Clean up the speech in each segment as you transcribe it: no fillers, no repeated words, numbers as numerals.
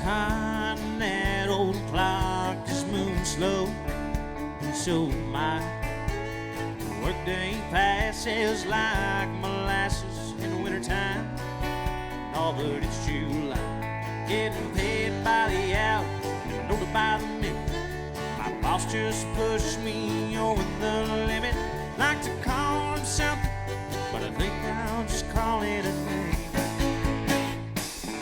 hot and that old clock just moving slow. And so my workday passes like molasses in the wintertime. Oh, but it's July, getting paid by the hour, no by the minute. My boss just pushed me over the limit. Like to call him something, but I think I'll just call it a day.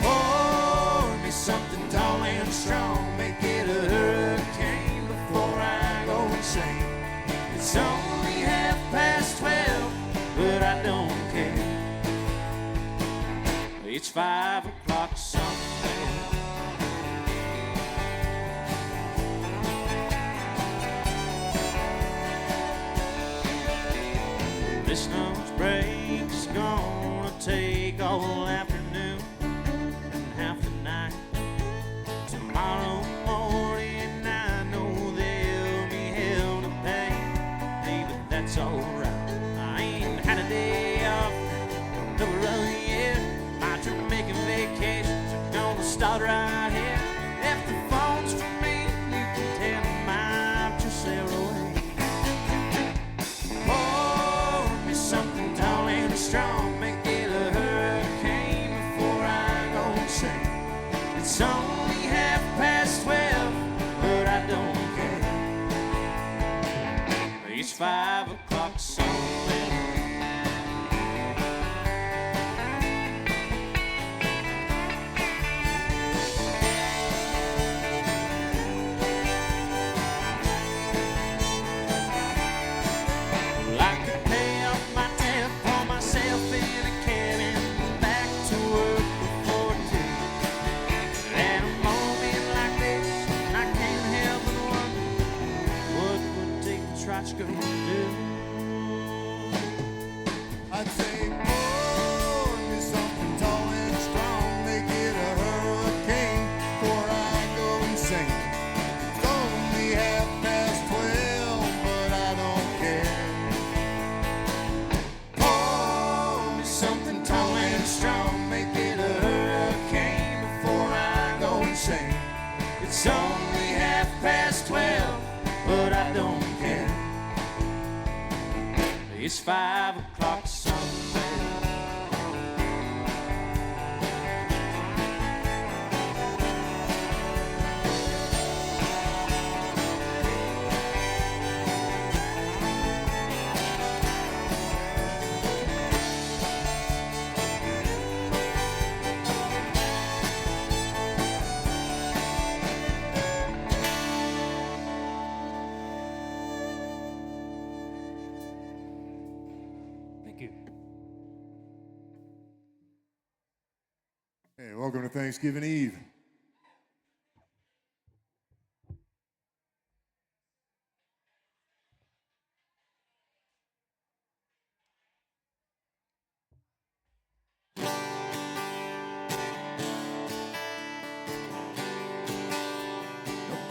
Pour me something tall and strong, make it a hurricane before I go insane. It's only 12:30, but I don't care. It's 5 o'clock somewhere. This nose break's gonna take all afternoon and half the night. Tomorrow morning I know there'll be hell to pay. Hey, but that's alright. I ain't had a day off no other year. My Jamaican vacations are gonna start right here. If the phone's for me, you can tell them I've just sailed away. Something tall and strong, make it a hurricane before I go insane. It's only 12:30, but I don't care. It's 5 o'clock somewhere. I'd say, pour me something tall and strong, make it a hurricane before I go insane. It's only 12:30, but I don't care. Pour me something tall and strong, make it a hurricane before I go insane. It's only 12:30, but I don't care. It's 5 o'clock somewhere. Hey, welcome to Thanksgiving Eve.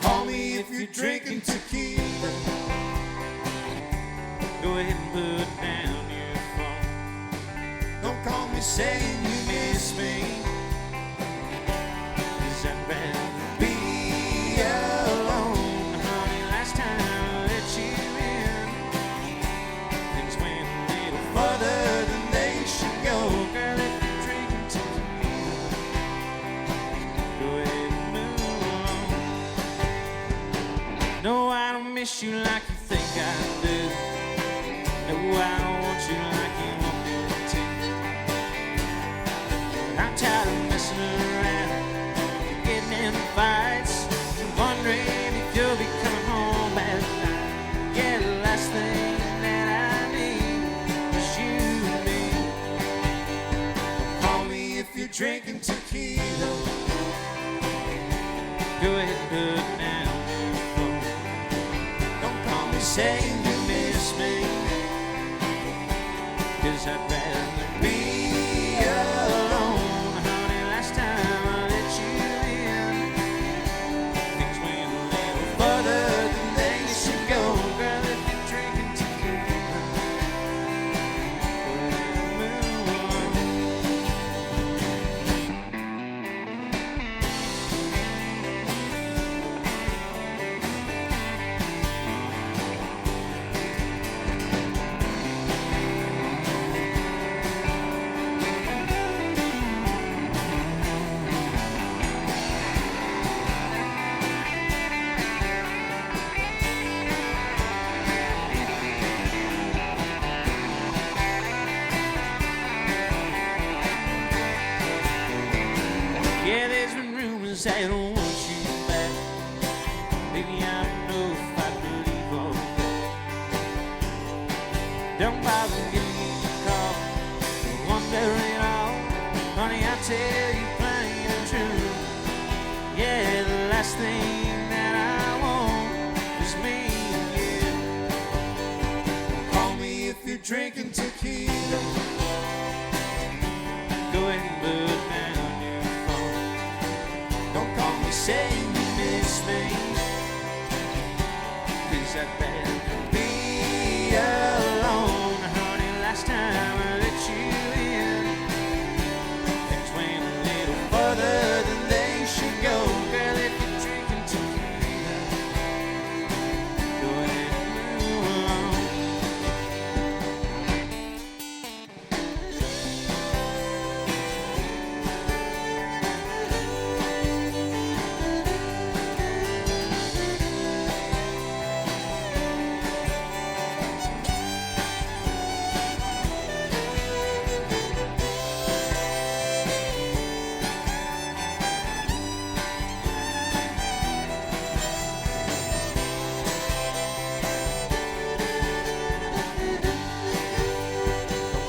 Call me if you're drinking tequila. Go ahead and put down your phone. Don't call me saying you miss me. I'd rather be alone. Honey, last time I let you in, things went a little further than they should go. Girl, if you're drinking tequila, go ahead and move on. No, I don't miss you like you think I do. No, I don't want you like you want me to. I'm tired of messing around, getting in fights, wondering if you'll be coming home at night. Yeah, the last thing that I need is you and me. Call me if you're drinking tequila. Go ahead and put down your phone. Don't call me saying you miss me. 'Cause I'd rather be alone. Honey, last time I let you in, things went a little further than they should go. Girl, if you're drinking tequila, go ahead and move on. say I don't want you back. Baby, I don't know if I believe all that. Don't bother giving me a call, wondering all. Honey, I tell you plain and true. Yeah, the last thing that I want is me and you. Call me if you're drinking tequila. Go ahead and put down your phone. Don't call me saying you miss me, 'cause I'd better be alone. Honey, last time I let you in, things went a little further than they should go. Girl, if you're drinking tequila, go ahead and move along.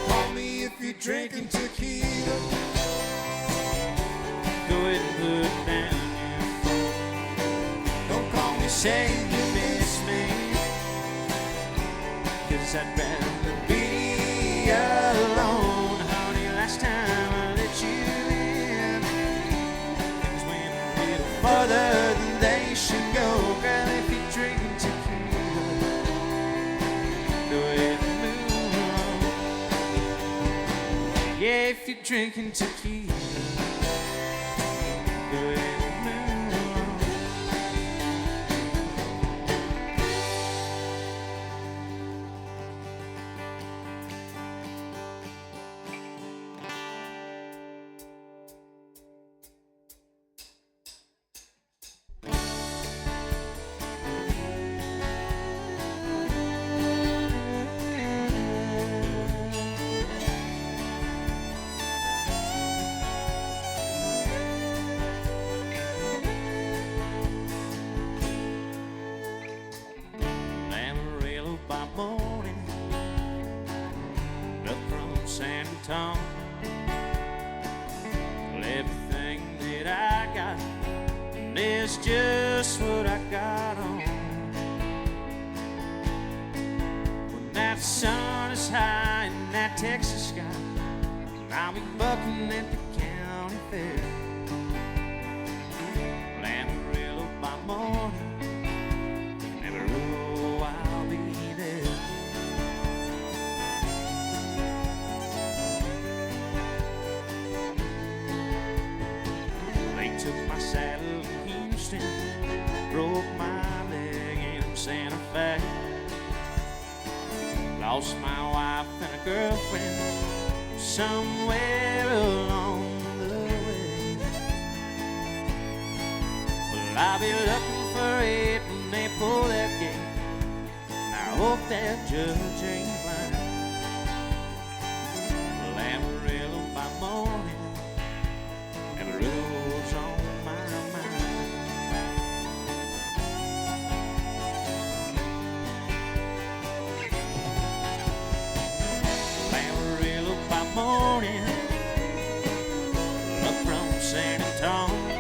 Call me if you're drinking tequila. Go ahead and put down your phone. Don't call me saying you miss me, 'cause I'd rather be alone. Honey, last time I let you in, things went a little further than they should go. Girl, if you're drinking tequila, go ahead and move on. Yeah, if you're drinking tequila, go ahead and move on. Amarillo by morning, up from San Antonio. Well, everything that I got is just what I got on. When that sun is high in that Texas sky, I'll be bucking at the county fair. Well, Amarillo by morning, Amarillo, I'll be there. They took my saddle in Houston, broke my leg in Santa Fe. Lost my wife and a girlfriend somewhere along the way. Well, I'll be looking for it when they pull that gate. And I hope that judge ain't blind. Well, Amarillo by morning, Amarillo's on my mind. Well, Amarillo by morning, up from San Antonio.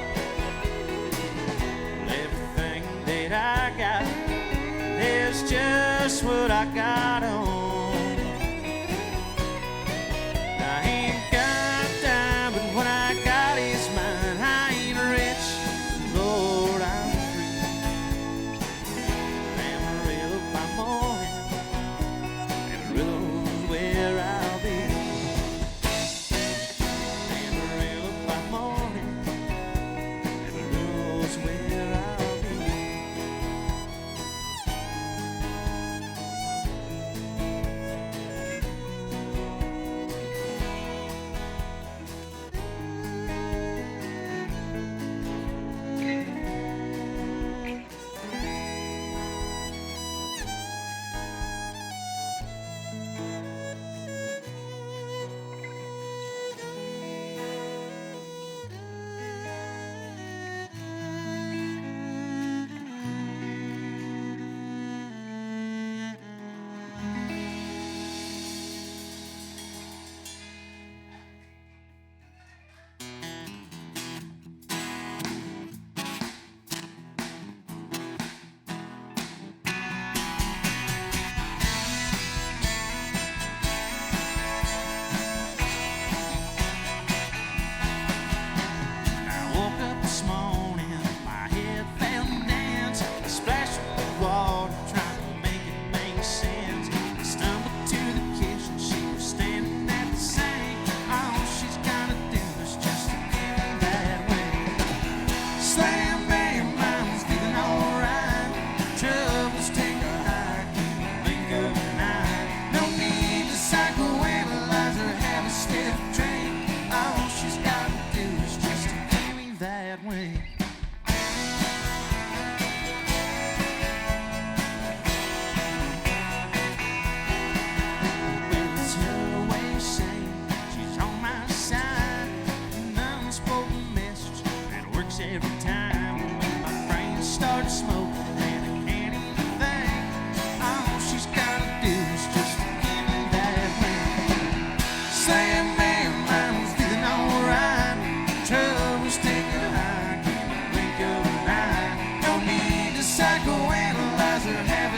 Well, everything that I got is just what I got on. I ain't got a dime, but what I got is mine. I ain't rich, Lord, I'm free. Amarillo by morning, Amarillo's where I'll be. Amarillo by morning, Amarillo's where I'll be.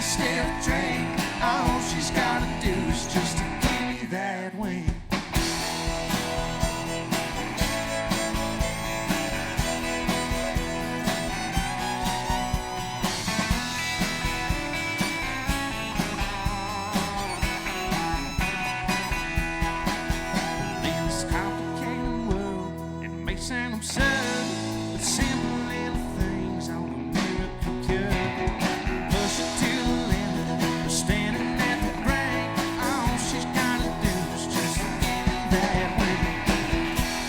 stiff drink. All she's gotta do is just to give me that wink. This complicated world, it may sound absurd, but simple little things are a miracle cure. Push it to the limit, we're standing at the brink. All she's gotta do is just give me that wink.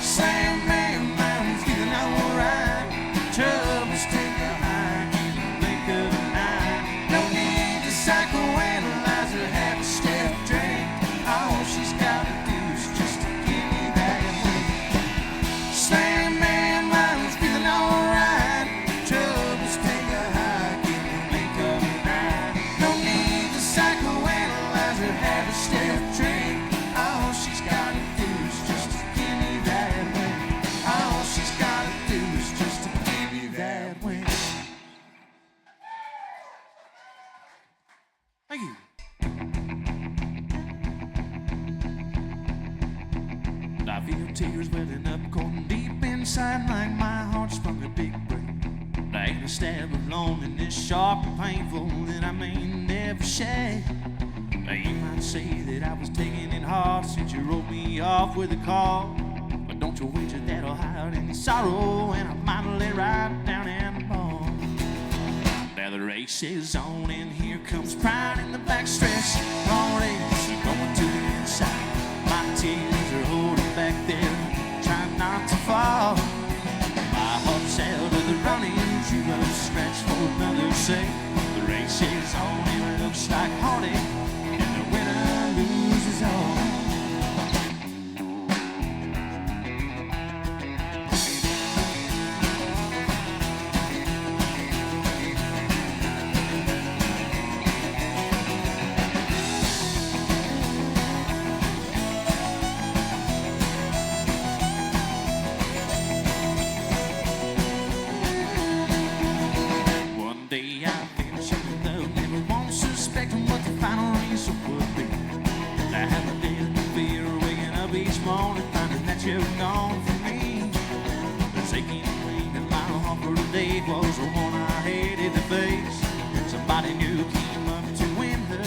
Say, man, I'm feeling alright. Troubles take a high in the blink of an eye. No need to psychoanalyze or have a stiff drink. All she's gotta do is just to give me that wink. Say, man, I'm feeling alright. Troubles take a high in the blink of an eye. No need to psychoanalyze or have a stiff drink. All she's gotta do is just to give me that wink. All she's gotta do is just to give me that wink. Thank you. I feel tears welling up, going deep inside like my heart sprung a big break. I ain't a stab of loneliness, sharp and painful that I may never share. You might say that I was taking it hard since you wrote me off with a call. But don't you wager that'll hide any sorrow, and I might lay right down in the ball. Now the race is on and here comes pride in the backstretch. All race going to the inside. My tears are holding back there, trying not to fall. My heart's out of the running, you will scratch for another sake. The race is on and it looks like heartache, and the winner loses all. One day I finish up with love, never won't suspect what the final result would be. I have a dead fear waking up each morning, finding that you're gone from me. There's aching pain in my heart for the day was the one I hated to face. Somebody new came up to win her,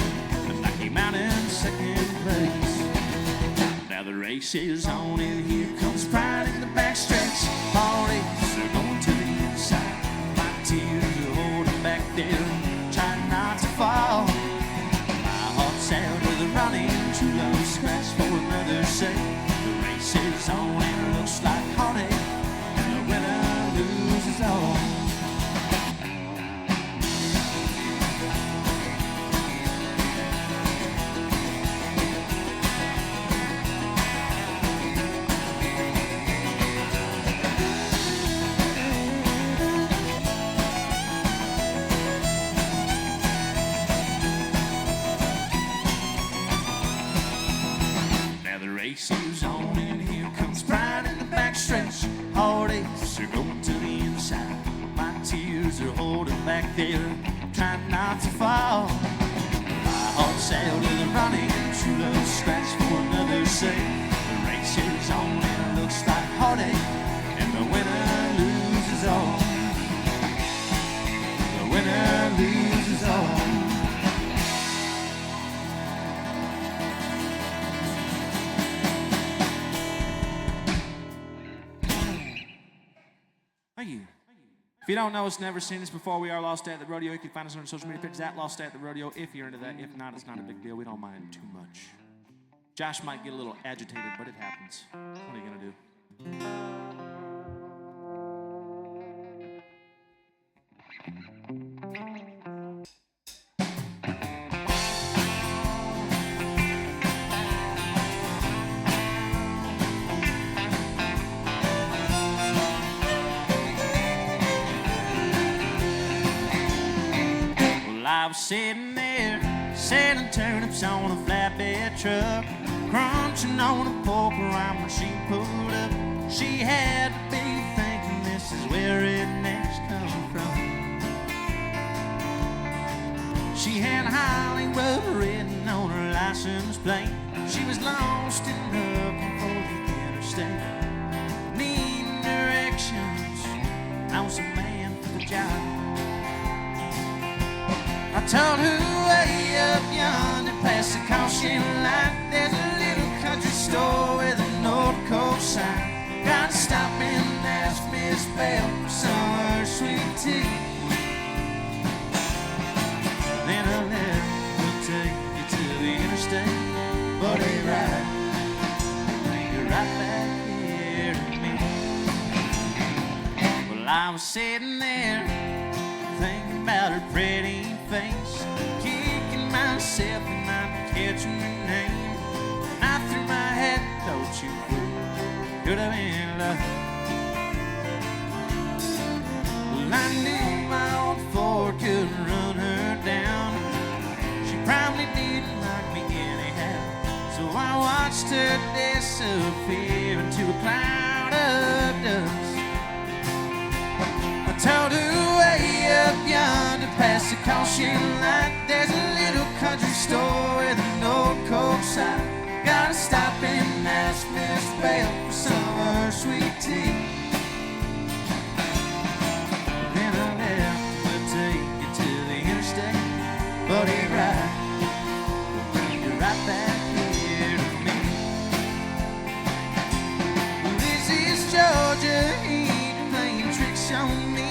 and I came out in second place. Now the race is on and here comes pride in the backstretch. All races are going to the inside. My tears are holding back there, trying not to fall. My heart's out of the running, true love scratch for another sake. The race is on and it looks like heartache, and the winner loses all. Now the race is on and here comes pride in the backstretch. All days are going to the inside. My tears are holding back there, trying not to fall. My heart's out of the running, true love scratch for another sake. The race is on and it looks like heartache, and the winner loses all. The winner loses all. Thank you. If you don't know us, never seen us before, we are Lost at the Rodeo. You can find us on our social media pages at Lost at the Rodeo if you're into that. If not, it's not a big deal. We don't mind too much. Josh might get a little agitated, but it happens. What are you going to do? I was sitting there, selling turnips on a flatbed truck, crunching on a pork rind when she pulled up. She had to be thinking this is where rednecks come from. She had a Hollywood written on her license plate. She was lost and looking for the interstate, needing directions. I was a man for the job. I told her way up yonder past the caution light, there's a little country store with an old coat sign. Gotta stop and ask Miss Bell for some of her sweet tea. Then I left, we'll take you to the interstate, but ain't right, bring you right back here to me. Well, I was sitting there thinking about her pretty face, kicking myself and not catching her name. I threw my head, don't you fool, could have been love. Well, I knew my old Ford couldn't run her down. She probably didn't like me anyhow, so I watched her disappear into a cloud of dust. I told her way up yonder past the caution light, there's a little country store with an old coat sign. Gotta stop and ask Miss Bell for some of her sweet tea. Then I left to take you to the interstate, but ain't right, we'll bring you right back here to me. Well, this is Georgia, ain't playing tricks on me.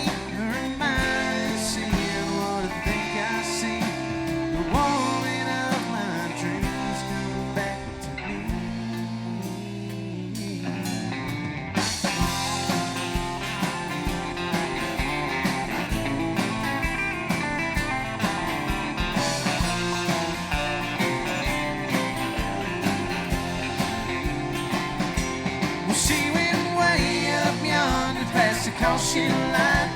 Caution line,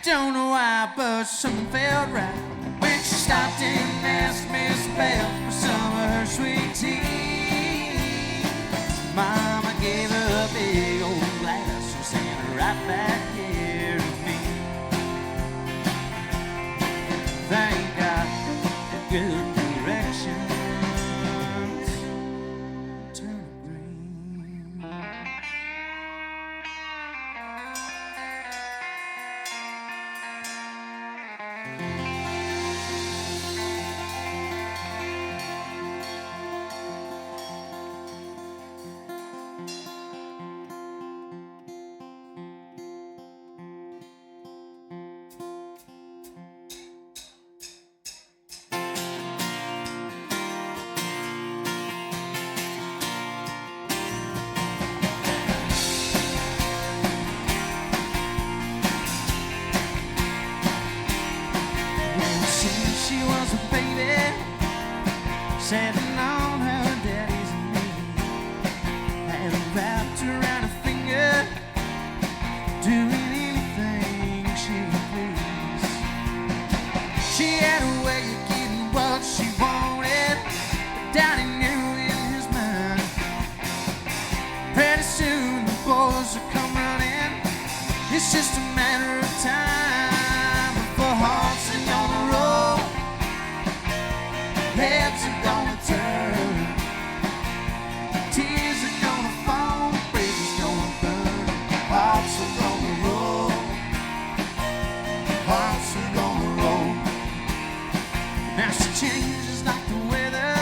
don't know why, but something felt right when she stopped and asked Miss Bell for some of her sweet tea. Mama gave her a big old glass and sent her right back here to me. Thank God for good directions. Turn green. She was a baby, sitting on her daddy's knee, had her wrapped around her finger, doing anything she pleased. She had a way of getting what she wanted, but Daddy knew in his mind, pretty soon the boys will come running. It's just a matter of time before hearts are gonna roll, heads are gonna turn, tears are gonna fall, bridges gonna burn, hearts are gonna roll, hearts are gonna roll. Now she changes like the weather,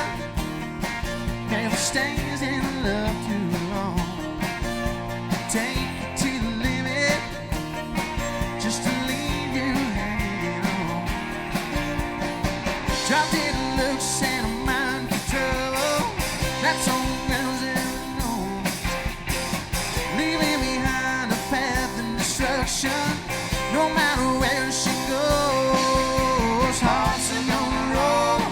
never stays in love too long. Take it to the limit, just to leave you hanging on. Drop dead looks and a mind for trouble, that's all girls ever know. Leaving behind a path of destruction, no matter where she goes. Hearts are gonna roll,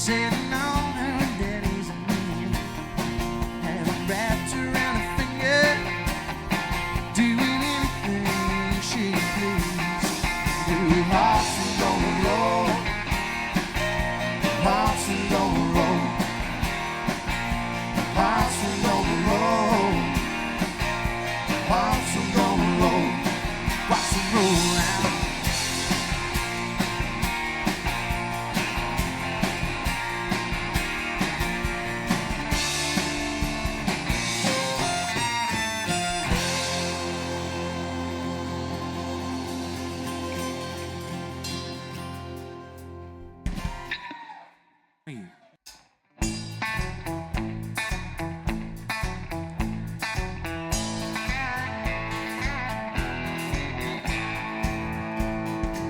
said, no, her daddy's a man. Had her wrapped around her finger, doing anything she pleased. New hearts are gonna roll, hearts are gonna roll, hearts are gonna roll, hearts are gonna roll. Watch them roll out.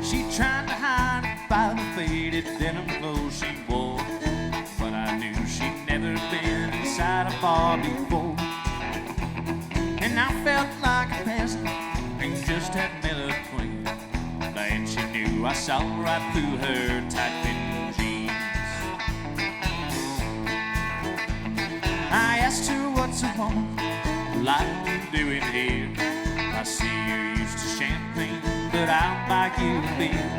She tried to hide it by the faded denim clothes she wore, but I knew she'd never been inside a bar before. And I felt like a peasant and just had met a queen. Glad she knew I saw right through her tight-fitting jeans. I asked her, what's a woman like doing here? I see you're used to champagne, but I'll buy you a beer.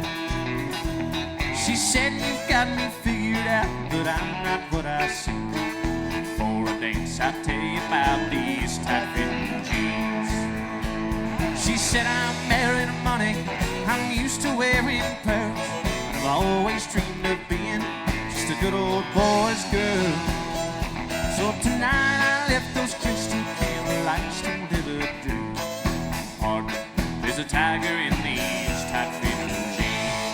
She said, you've got me figured out, but I'm not what I seem. For a dance, I'll tell you about these tight-fitting jeans. She said, I'm married to money, I'm used to wearing pearls, and I've always dreamed of being just a good old boy's girl. So tonight I left those crystal candlelights to live a dream. Pardon, there's a tiger in these tight-fitting jeans.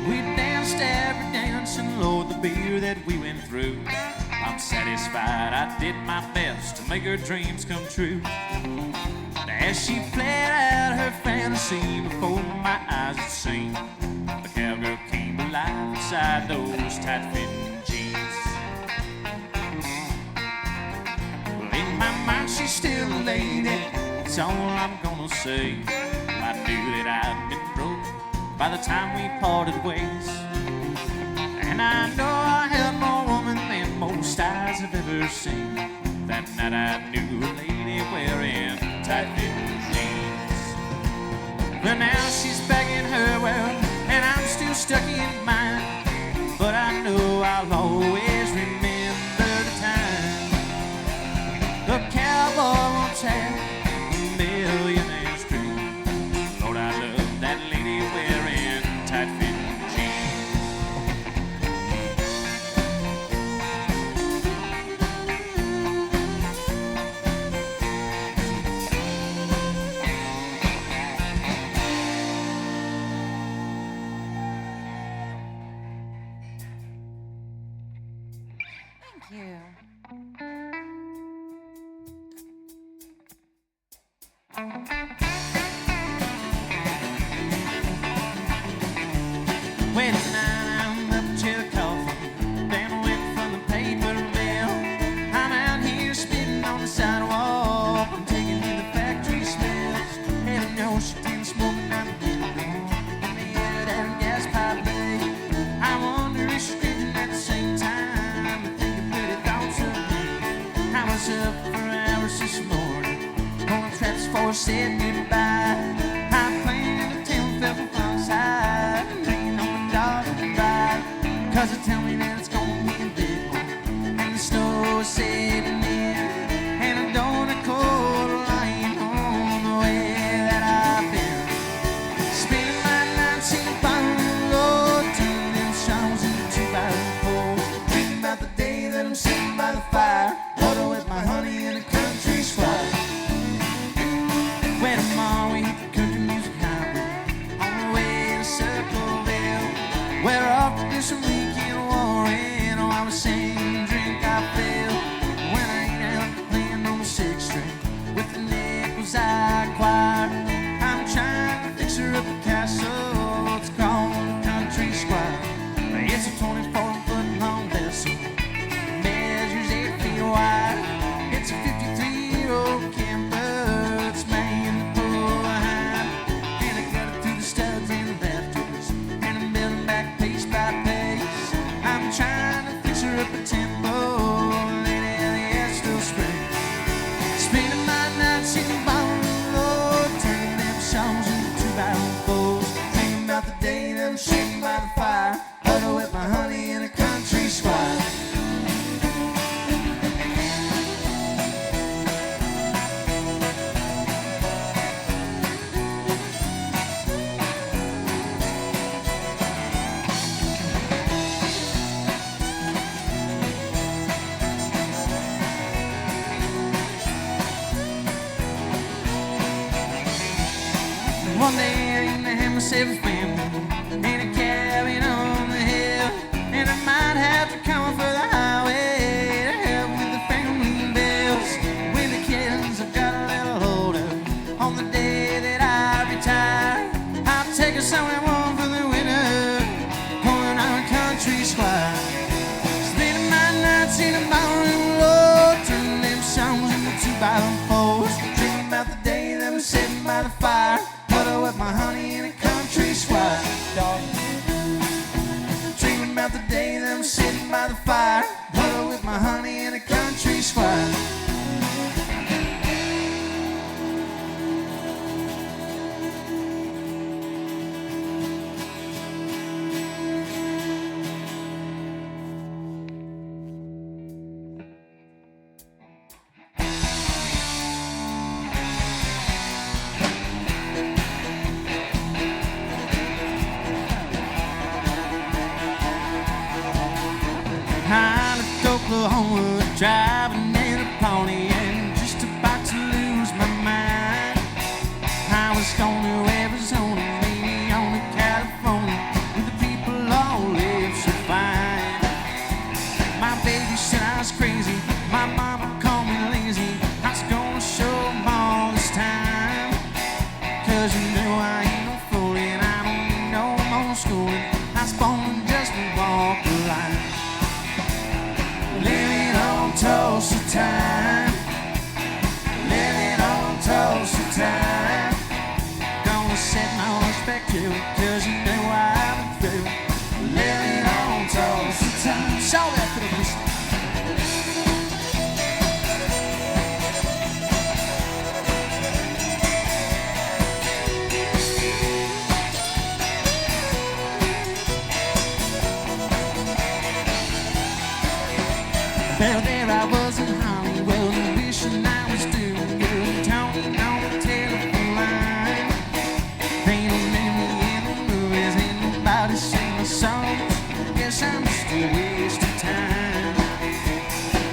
We danced every dance and lowered the beer that we went through. I'm satisfied I did my best to make her dreams come true. As she played out her fantasy before my eyes had seen, the cowgirl came alive inside those tight-fitting jeans. Well, in my mind she's still a lady, that's all I'm gonna say. I knew that I'd been broke by the time we parted ways, and I know I held more woman than most eyes have ever seen. That night I knew a lady wearing tight-fitting jeans. But now she's back in her world, and I'm still stuck in mine. But I know I'll always remember the time the cowboy once had a millionaire's dream. Lord, I love that lady wearing tight-fitting jeans. Thank you. Well, tonight I'm up to the coffee, then went from the paper mill. I'm out here spitting on the sidewalk, I'm taking in the factory smells. Heaven knows she didn't smoke out the window in the air that her gas pipe lay. I wonder if she's drinking at the same time, but thinking pretty thoughts of me. I was up for hours this morning, pulling traps for saying goodbye. I'm playing the town fell from outside, hanging on the dog and ride. 'Cause they tell me that it's gonna be a big one, and the snow is setting in, and I don't a cold lying on the way that I've been. Spending my nights in the bottom of the road, turning them songs into 2x4, dreaming about the day that I'm sitting by the fire, huddled with my honey in a country squire. When tomorrow we hit the country music highway, on the way to Circleville, we're off to do some weekend warring. Oh, I was saying, drink I feel, when I ain't out playing on the sixth string with the nickels I acquired. I'm trying to fix her up a castle, it's called the Country Squire. It's a 24-foot long vessel, measures 8 feet wide. It's a 53 myself a family in a cabin on the hill, and I might have to come for the highway to help with the family bills. When the kids have got a little older, on the day that I retire, I'll take her somewhere warm for the winter, pouring on a country squire. Spending my nights in a ballroom road, turning them songs into 2x4s, dreaming about the day that I'm sitting by the fire, huddle with my honey in a country squire. Dreaming about the day that I'm sitting by the fire, huddle with my honey in a country squire. I left Oklahoma driving in a pony and just about to lose my mind. I was going to Arizona, maybe on to California, where the people all live so fine. My baby said I was crazy, my mama called me lazy. I was gonna show them all this time, 'cause you know I ain't no fool and I don't need no more schooling. I was born just to walk the line. Living on Tulsa time, living on Tulsa time. Gonna set my respect to it, 'cause you know I've been through. Living on Tulsa time. Show that for the list. Well, there I was in Hollywood, wishing I was doing good, talking on the telephone line. They don't know me in the movies, ain't nobody sing my songs. Guess I'm just a waste of time.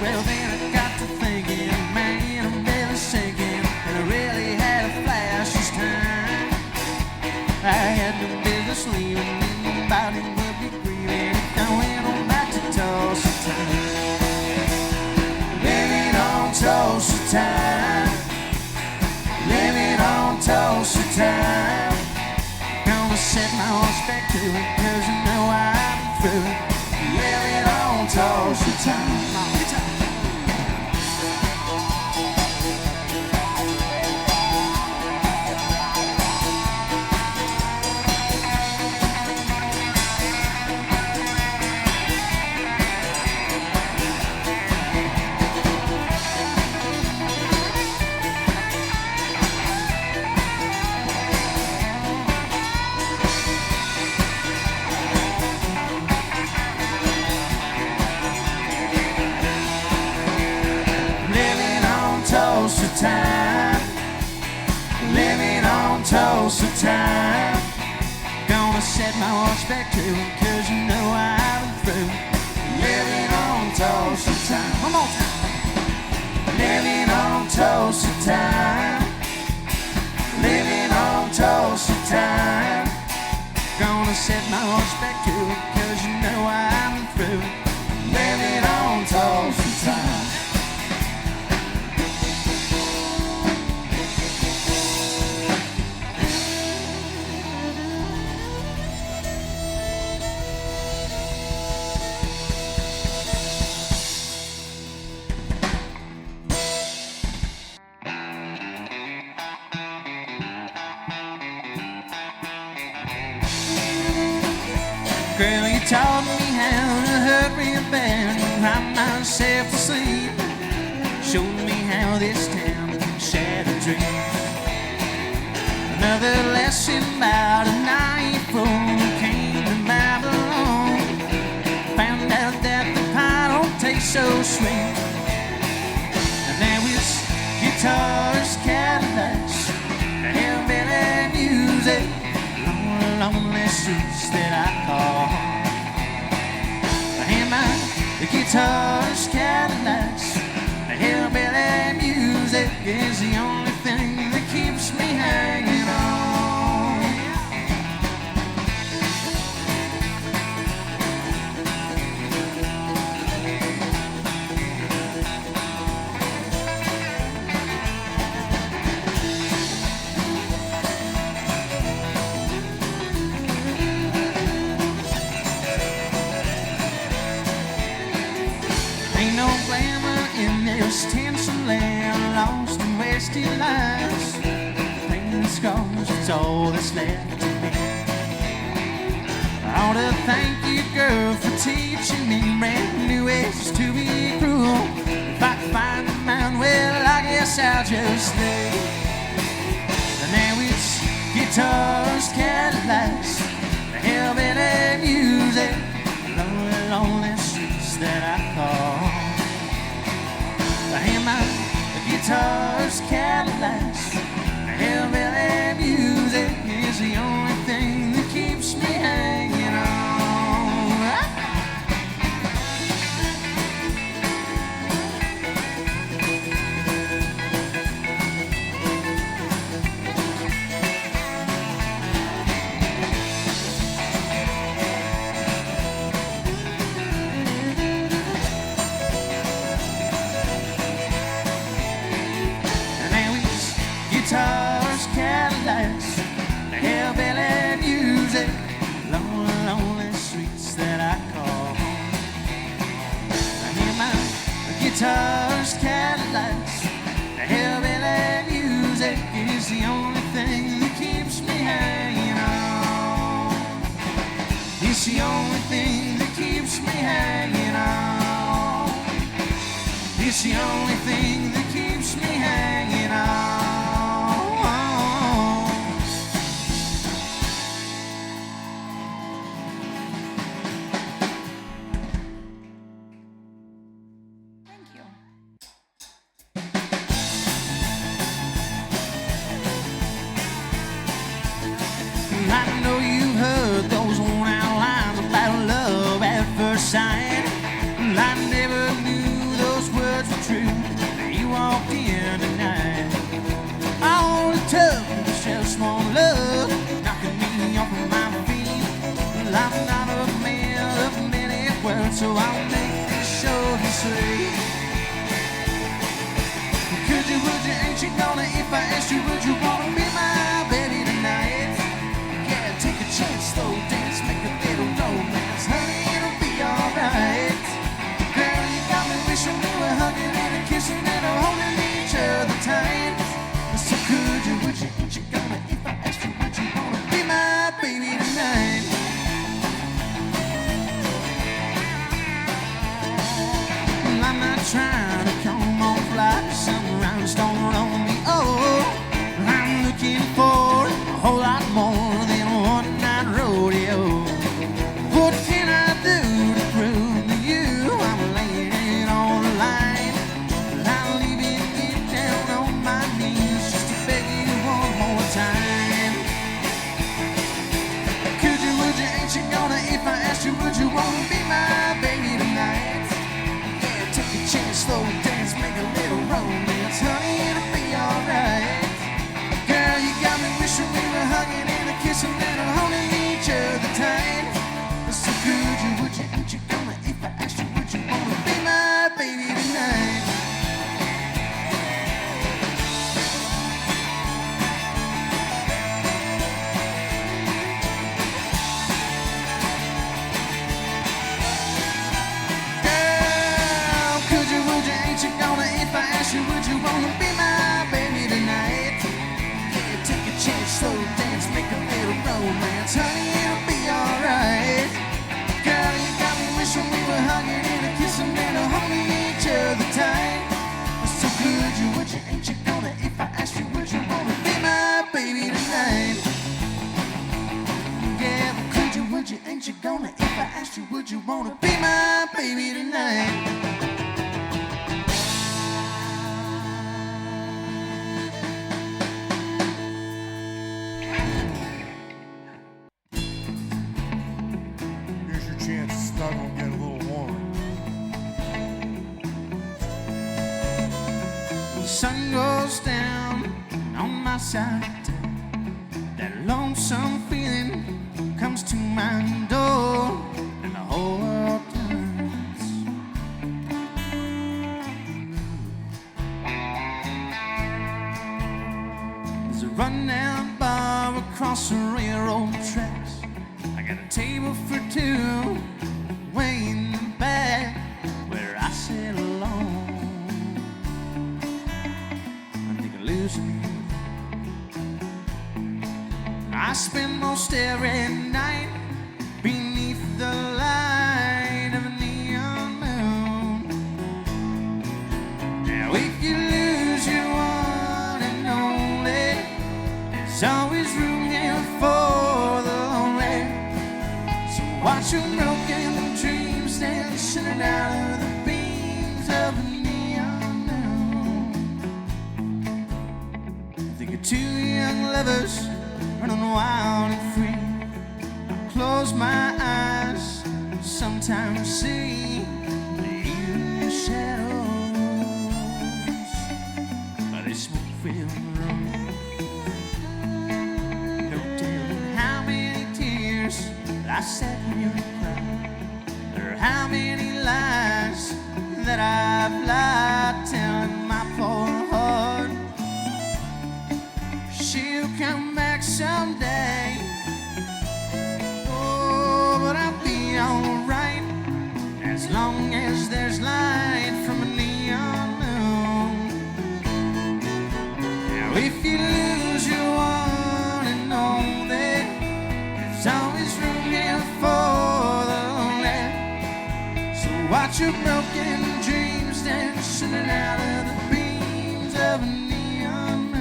Well, then I got to thinking, man, I'm really sinking, and I really had a flash this time. I had no business leaving, and nobody would be grieving if I went on back to Tulsa time. Tulsa time, living on Tulsa time. Gonna set my respect to it, 'cause you know I'm through. Living on Tulsa time. Tulsa time, living on Tulsa time. Gonna set my respect to it, 'cause you know I've been through. Living on Tulsa time. One more time. Living on Tulsa time, living on Tulsa time. Gonna set my respect to it, 'cause you know I've been through. Living on Tulsa time. Girl, you taught me how to hurt real bad and cry myself to sleep. Showed me how this town can shatter dreams. Another lesson about a night fool who came to Babylon. Found out that the pie don't taste so sweet. And there was guitars, Cadillacs, hillbilly music, lonely streets that I call home. And the guitars, Cadillacs, the hillbilly music is the only thing that keeps me hanging on. nasty lies, pain and scars, it's all that's left to me. I ought to thank you, girl, for teaching me brand new ways to be cruel. If I can find a man, well, I guess I'll just stay. And now it's guitars, Cadillacs, the hillbilly music, lonely, lonely streets that I call. I hear my guitars, Cadillacs, the hillbilly music is the only thing that keeps me hanging on. Guitars, Cadillacs, the hillbilly music, lonely, lonely streets that I call home. I hear my guitars, Cadillacs, the hillbilly music is the only thing that keeps me hanging on. It's the only thing that keeps me hanging on. It's the only thing that keeps me hanging on. I know you've heard those worn-out lines about love at first sight. I never knew those words were true till you walked in tonight. All it took was just one love, knocking me off of my feet. Well, I'm not a man of many words, so I'll make this short and sweet. Could you, would you, ain't you gonna, if I asked you, would you wanna be my baby tonight? Take a chance, slow dance, make a little romance. Honey, it'll be alright. Girl, you got me wishing we were hugging and kissing and holding each other tight. So could you, would you, ain't you gonna, if I asked you, would you wanna be my baby tonight? Well, I'm not trying to come off like some rhinestone on me. Oh, I'm looking for a whole lot more than one-night rodeo. What can I do to prove to you I'm laying it on the line? I'm leaving it down on my knees just to beg you one more time. Could you, would you, ain't you gonna, if I asked you, would you wanna be my baby tonight? Yeah, take a chance, slow dance, make a little romance. Honey, it'll be alright. Girl, you got me wishing we were hugging and kissing and holding each other tight. So could you, would you, ain't you gonna, if I asked you, would you wanna be my baby tonight? Girl, could you, would you, ain't you gonna, if I asked you, would you wanna be my baby tonight? Yeah, take a chance, slow dance, make a little romance. Honey, it'll be alright. Girl, you got me wishing we were hugging and kissing and holding each other tight. So could you, would you, ain't you gonna, if I asked you, would you wanna be my baby tonight? Yeah, but could you, would you, ain't you gonna, if I asked you, would you wanna be my baby tonight? Here's your chance to snuggle and get a little warm. The sun goes down on my side. That lonesome feeling comes to my door, and the whole world turns. There's a rundown bar across the railroad tracks. I got a table for two way in the back where I sit alone. I think a little almost every night beneath the light of a neon moon. Now if you lose your one and only, there's always room here for the lonely. So watch your broken dreams dancing out of the beams of a neon moon. Think of two young lovers running wild and free. Close my eyes, sometimes see the shadows of this smoke-filled room. No telling how many tears I sat here and cried, or how many lies that I've lied, telling my poor heart she'll come back someday. Oh, but I'll be alright as long as there's light from a neon moon. Now if you lose your one and only, there's always room here for the lonely. So watch your broken dreams dancing out of the beams of a neon moon.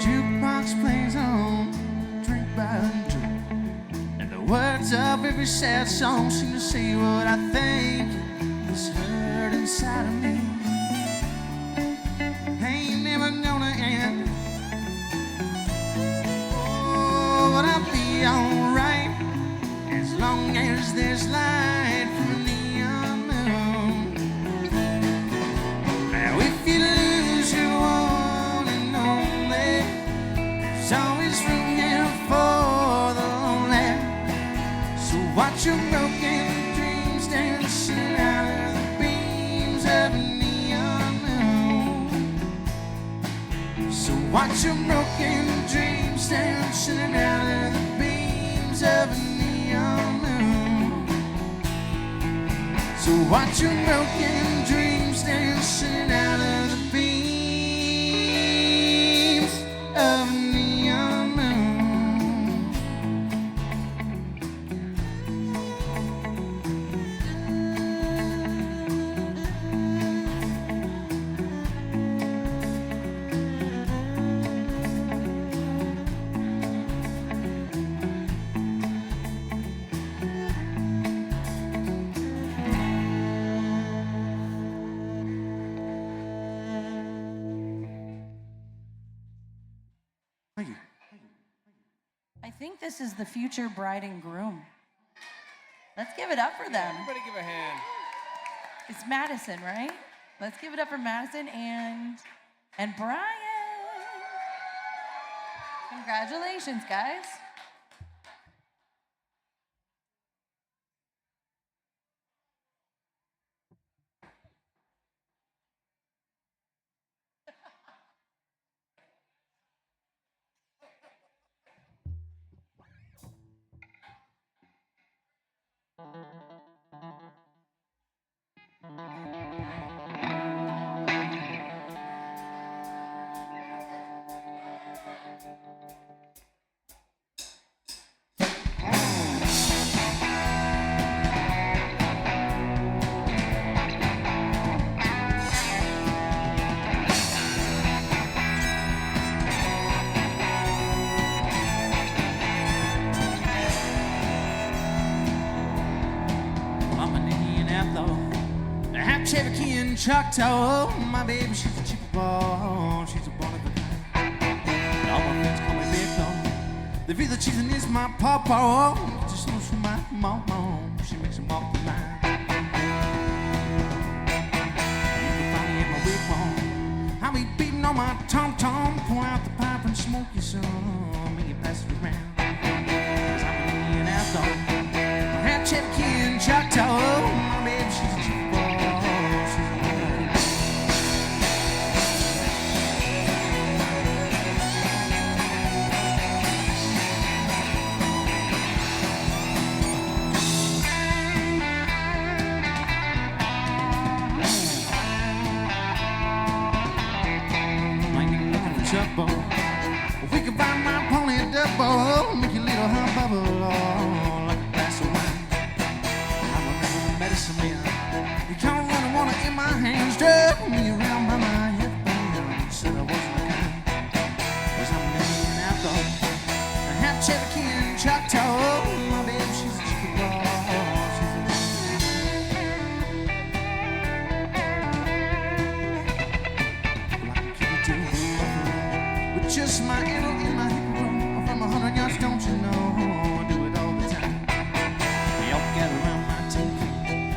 Jukebox plays on, drink by drink, and the words of every sad song seem to say what I think is hurt inside of me. Ain't never gonna end. Oh, but I'll be alright as long as there's light from a neon moon. Now if you lose your one and only, there's always room here for the lonely. So watch your broken dreams dancing out of the beams of a neon moon. So watch your broken dreams dancing out of the beams of a neon moon. So watch your broken dreams dancing out of the beams of a neon moon. Thank you. I think this is the future bride and groom. Let's give it up for them. Everybody give a hand. It's Madison, right? Let's give it up for Madison and Brian. Congratulations, guys. Cherokee and Choctaw, my baby, she's a Chippewa, she's a born of a kind. All my friends call me Big Dog. They feel that she's is my pawpaw. Just knows from my mama, she makes them walk the line. You can find me in my wigwam. I'll be beating on my tom-tom, pour out the pipe and smoke you some, make you pass it around. 'Cause I'm an Indian outlaw. I have Cherokee and Choctaw, my baby, she's a Chippewa. trouble. We can find my pony double, make your little heart bubble, oh, like a glass of wine. I'm a real medicine man. You can't really wanna in my hands, drug me around by my headband. Said I wasn't the kind, 'cause I'm living in outlaw. I have Cherokee and Choctaw. My baby, she's a chicken ball. Just my arrow in my hip room from 100 yards, don't you know? I do it all the time. They all gather around my teeth.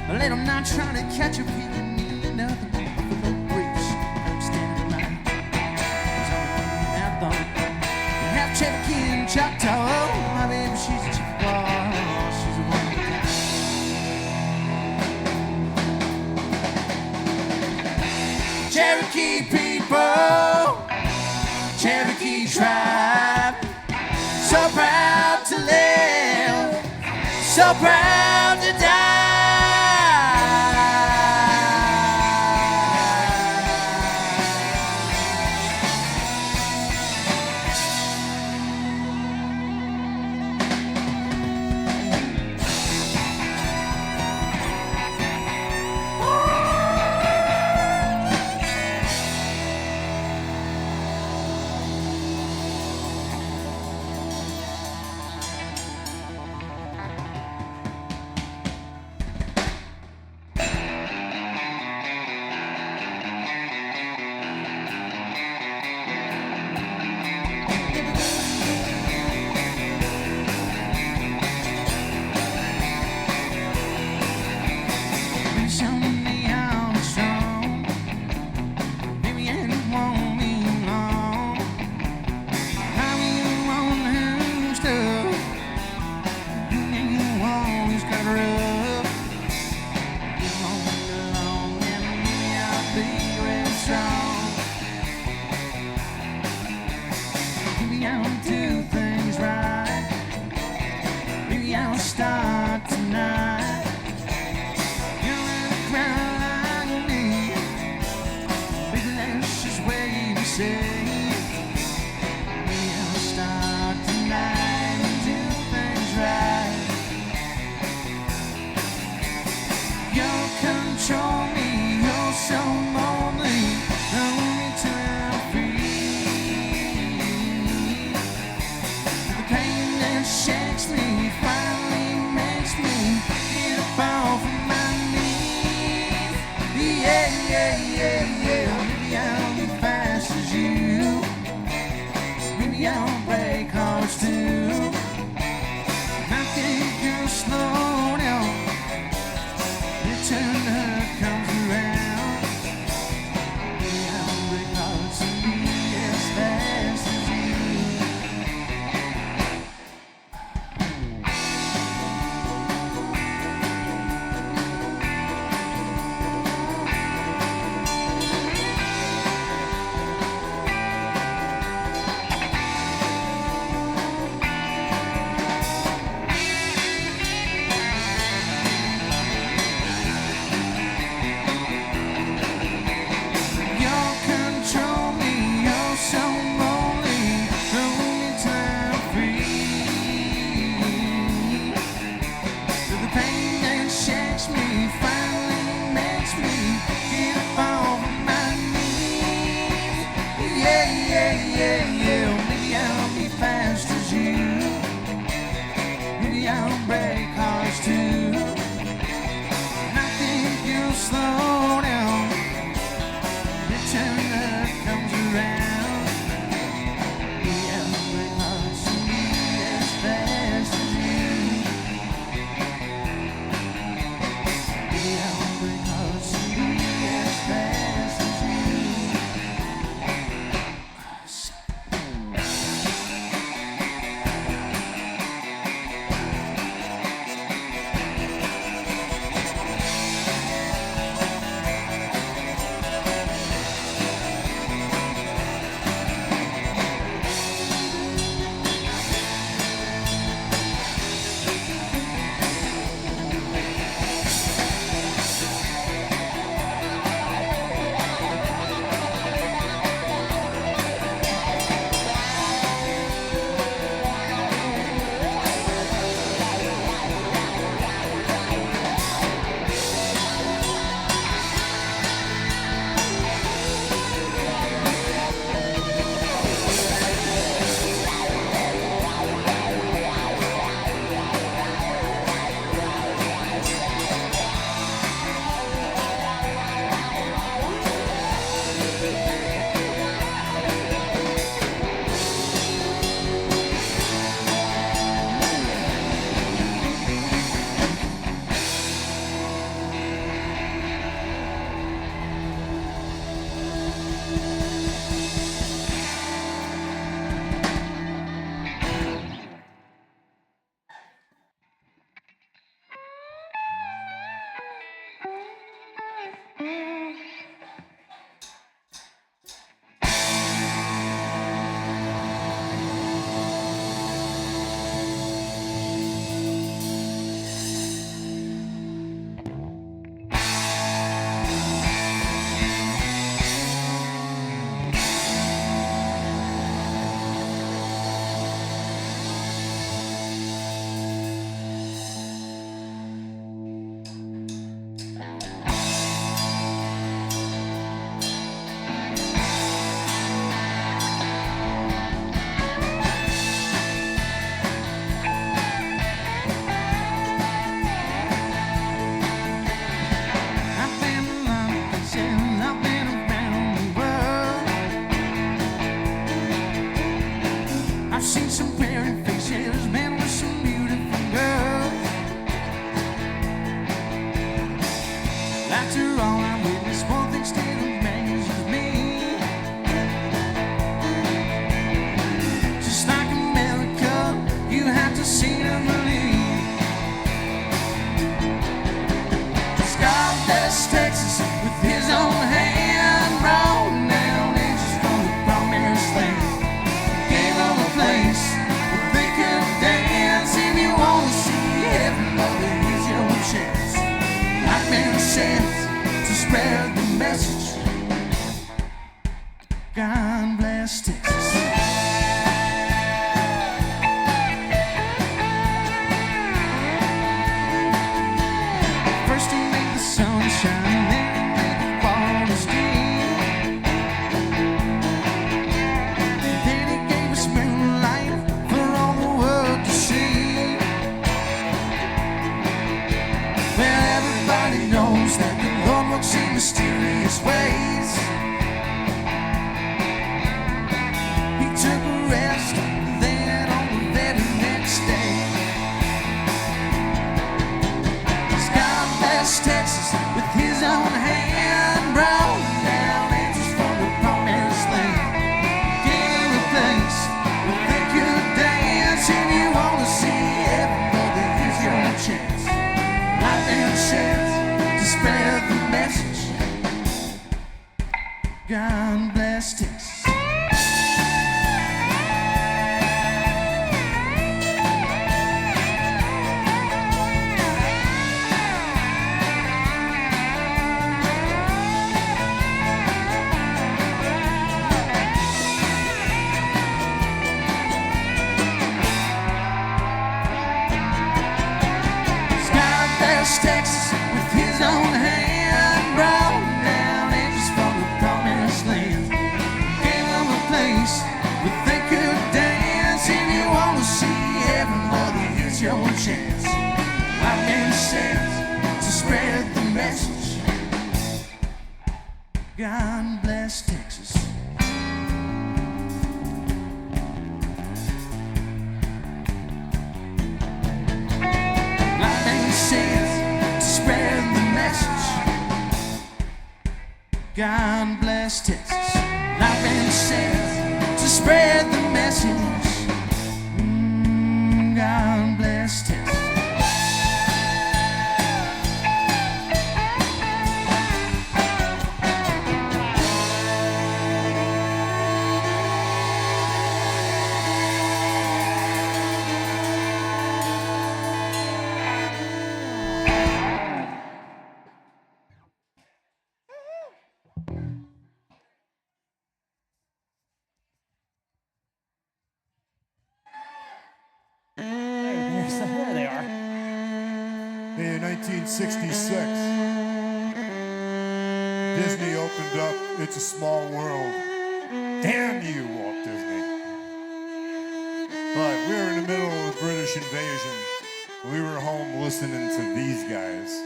I let them not trying to catch a peek at me. Nothing but the breeze. I'm standing in line. 'Cause I'm an outlaw. I have Cherokee and Choctaw. My baby, she's a Chippewa. She's a one of a kind. Cherokee people, Cherokee tribe, so proud to live, so proud to die. Start tonight. You're in the ground like me. Baby, let's just wait and see. We'll start tonight and do things right. You'll control me, you're so lonely. Only time free. The pain that shakes me finally makes me get up off of my knees. Yeah, yeah, yeah, yeah. Maybe I'll be fast as you. Maybe I'll break hearts too. I think you'll slow down. The turn comes around. Maybe I'll break hearts and be as fast as you. Slow down, the turn comes around. Yeah, break hearts and be as fast as you. Yeah, break hearts and be as fast as you. to see to believe. God blessed Texas with his own hand, brought down angels from the promised land. Gave them a place where they could dance. If you want to see heaven, brother, here's your chance. I've been sent to spread the message. God bless Texas. First he made the sunshine, then he made the forest green. Then he gave us moonlight for all the world to see. Well, everybody knows that the Lord works in mysterious ways. He took a rest, then on the very next day, God blessed Texas with his own hand, brought down angels from the promised land. Gave them a place where they could dance. If you want to see heaven, brother, here's your chance. I've been sent to spread the message. God bless Texas. Texas with his own hand, brought down angels from the promised land. Gave them a place where they could dance. If you want to see heaven, brother, here's your chance. I've been sent to spread the message. God bless Texas. I've been sent to spread the message. God bless Texas. I've been sent to spread the message. God bless Texas. There they are. In 1966, Disney opened up It's a Small World. Damn you, Walt Disney. But we were in the middle of the British invasion. We were home listening to these guys.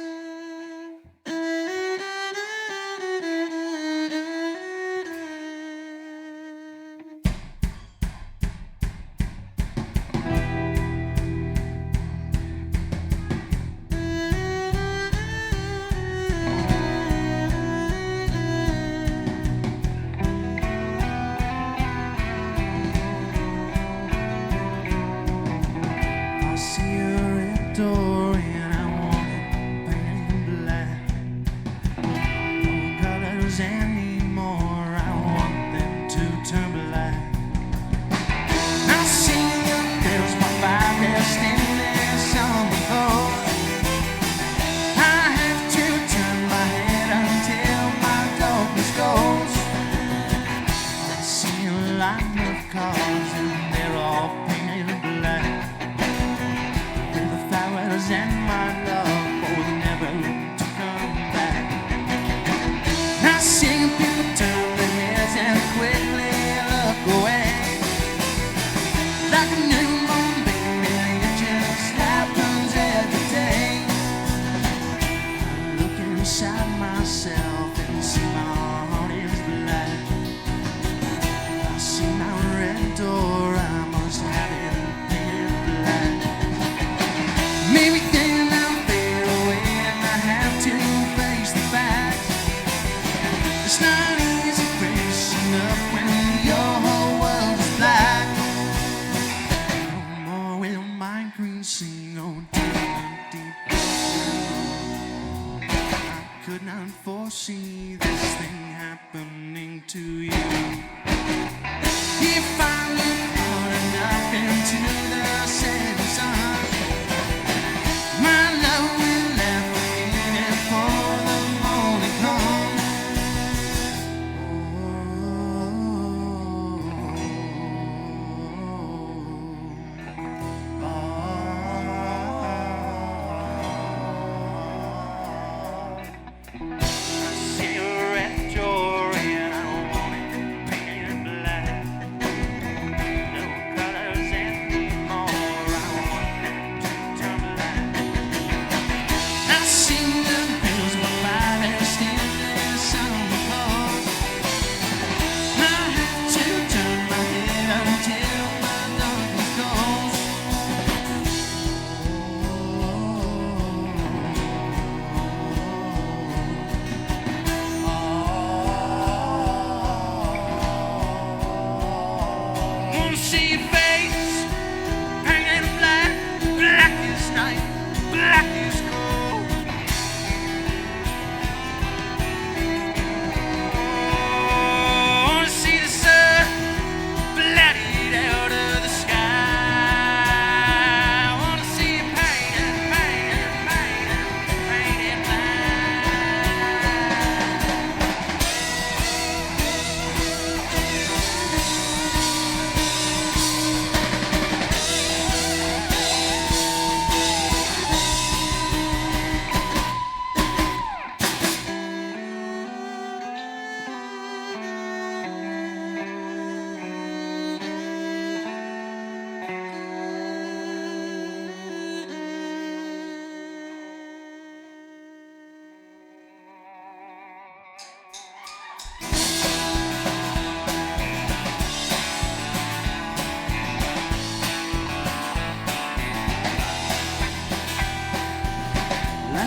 I see a red door and I want it painted black. No colors anymore, I want them to turn black. I see the girls walk by, they're standing there on the floor. I have to turn my head until my darkness goes. I see a line of cars and they're all painted black. And my love for the never to come back. I see people turn their heads and quickly look away. Like a newborn baby, it just happens every day. I look inside myself and see my heart is black. I see my red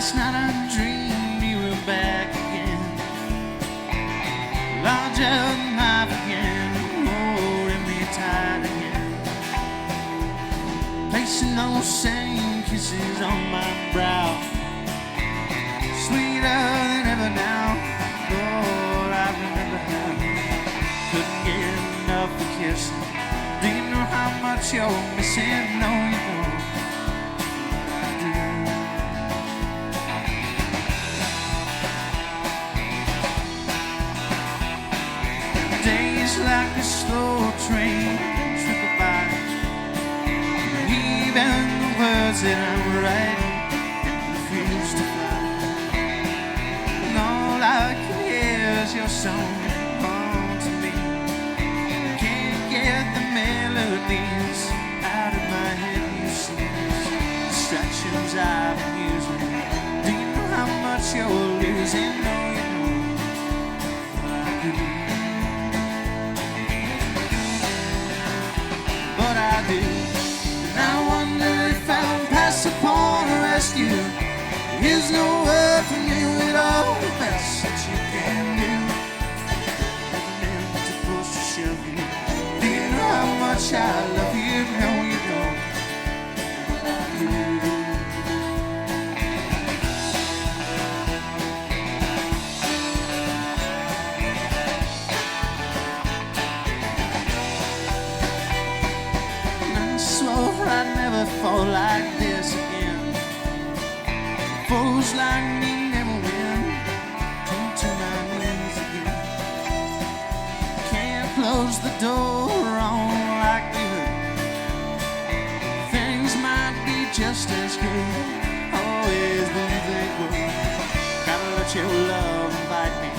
Last night I dreamed you were back again, larger than life again, holding me tight again, placing those same kisses on my brow, sweeter than ever now. Lord, I remember how couldn't get enough of kissing. Do you know how much you're missing? No, you don't. I do. Days like a slow train trickle by, even the words that I'm writing refuse to fly. And all I can hear is your song haunting me. Can't get the melodies out of my head. You see these distractions I've been using. Do you know how much you're losing? No, you don't. But I do. But I do. And I wonder if I'm passed upon a rescue. There's no word from you at all. The best that you can do. Never meant to push or shove you. Do you know how much I love you? No, you don't. But I do. I swore I'd never fall like this again. Foes like me never win. Come to my knees again. Can't close the door on likelihood. Things might be just as good. Always believe they would. Gotta let your love invite me.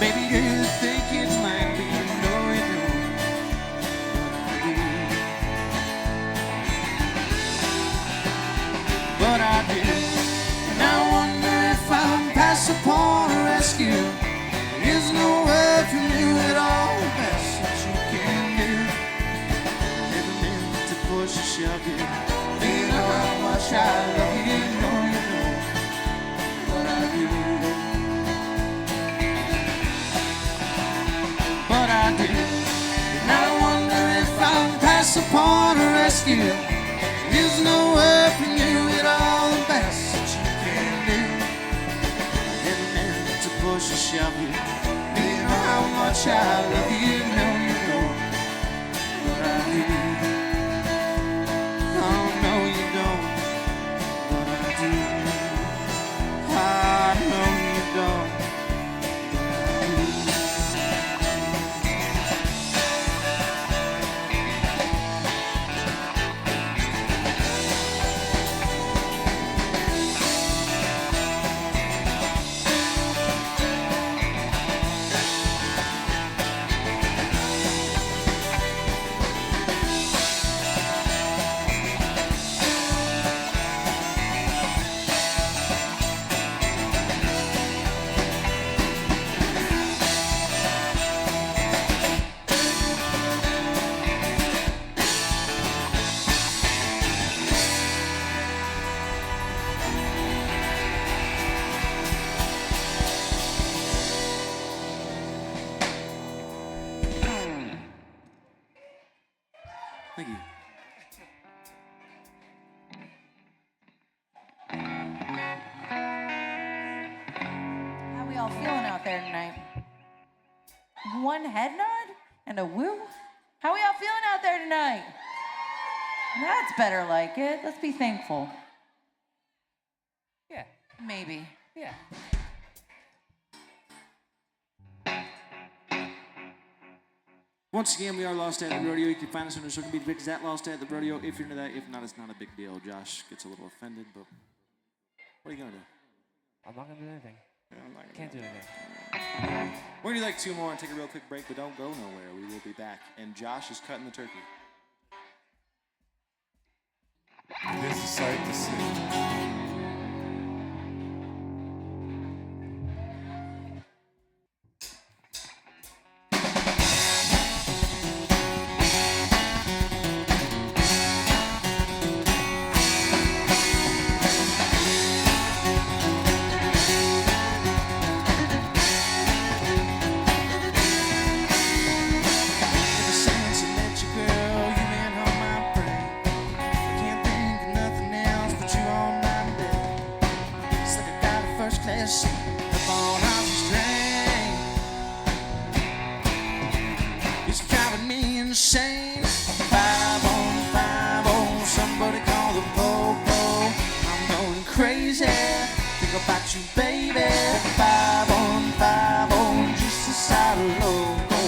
Baby, do you think it might be? No, you don't. But I do. And I wonder if I'm passed upon a rescue. There's no word from you at all. The best that you can do. Never meant to push or shove you. Do you know how much I love you? No, you don't. But I do. But I do. And I wonder if I'm passed upon a rescue. There's no word from you at all. The best that you can do. Never meant to push or shove you. Do you know how much I love you? No, you don't. But I do. Oh, no, you don't. But I do. I know you don't. But I do. Thank you. How we all feeling out there tonight? One head nod and a woo? How we all feeling out there tonight? That's better like it. Let's be thankful. Yeah. Maybe. Yeah. Once again, we are Lost at the Rodeo. You can find us on the social media pages at Lost at the Rodeo. If you're into that, if not, it's not a big deal. Josh gets a little offended, but what are you gonna do? I'm not gonna do anything. Yeah, I'm not gonna Can't do anything. We're gonna do like 2 more and take a real quick break, but don't go nowhere. We will be back. And Josh is cutting the turkey. It is a sight to see. me insane. 5 on 5 on, somebody call the po-po. I'm going crazy, think about you, baby. 5 on 5 on, just a side of logo.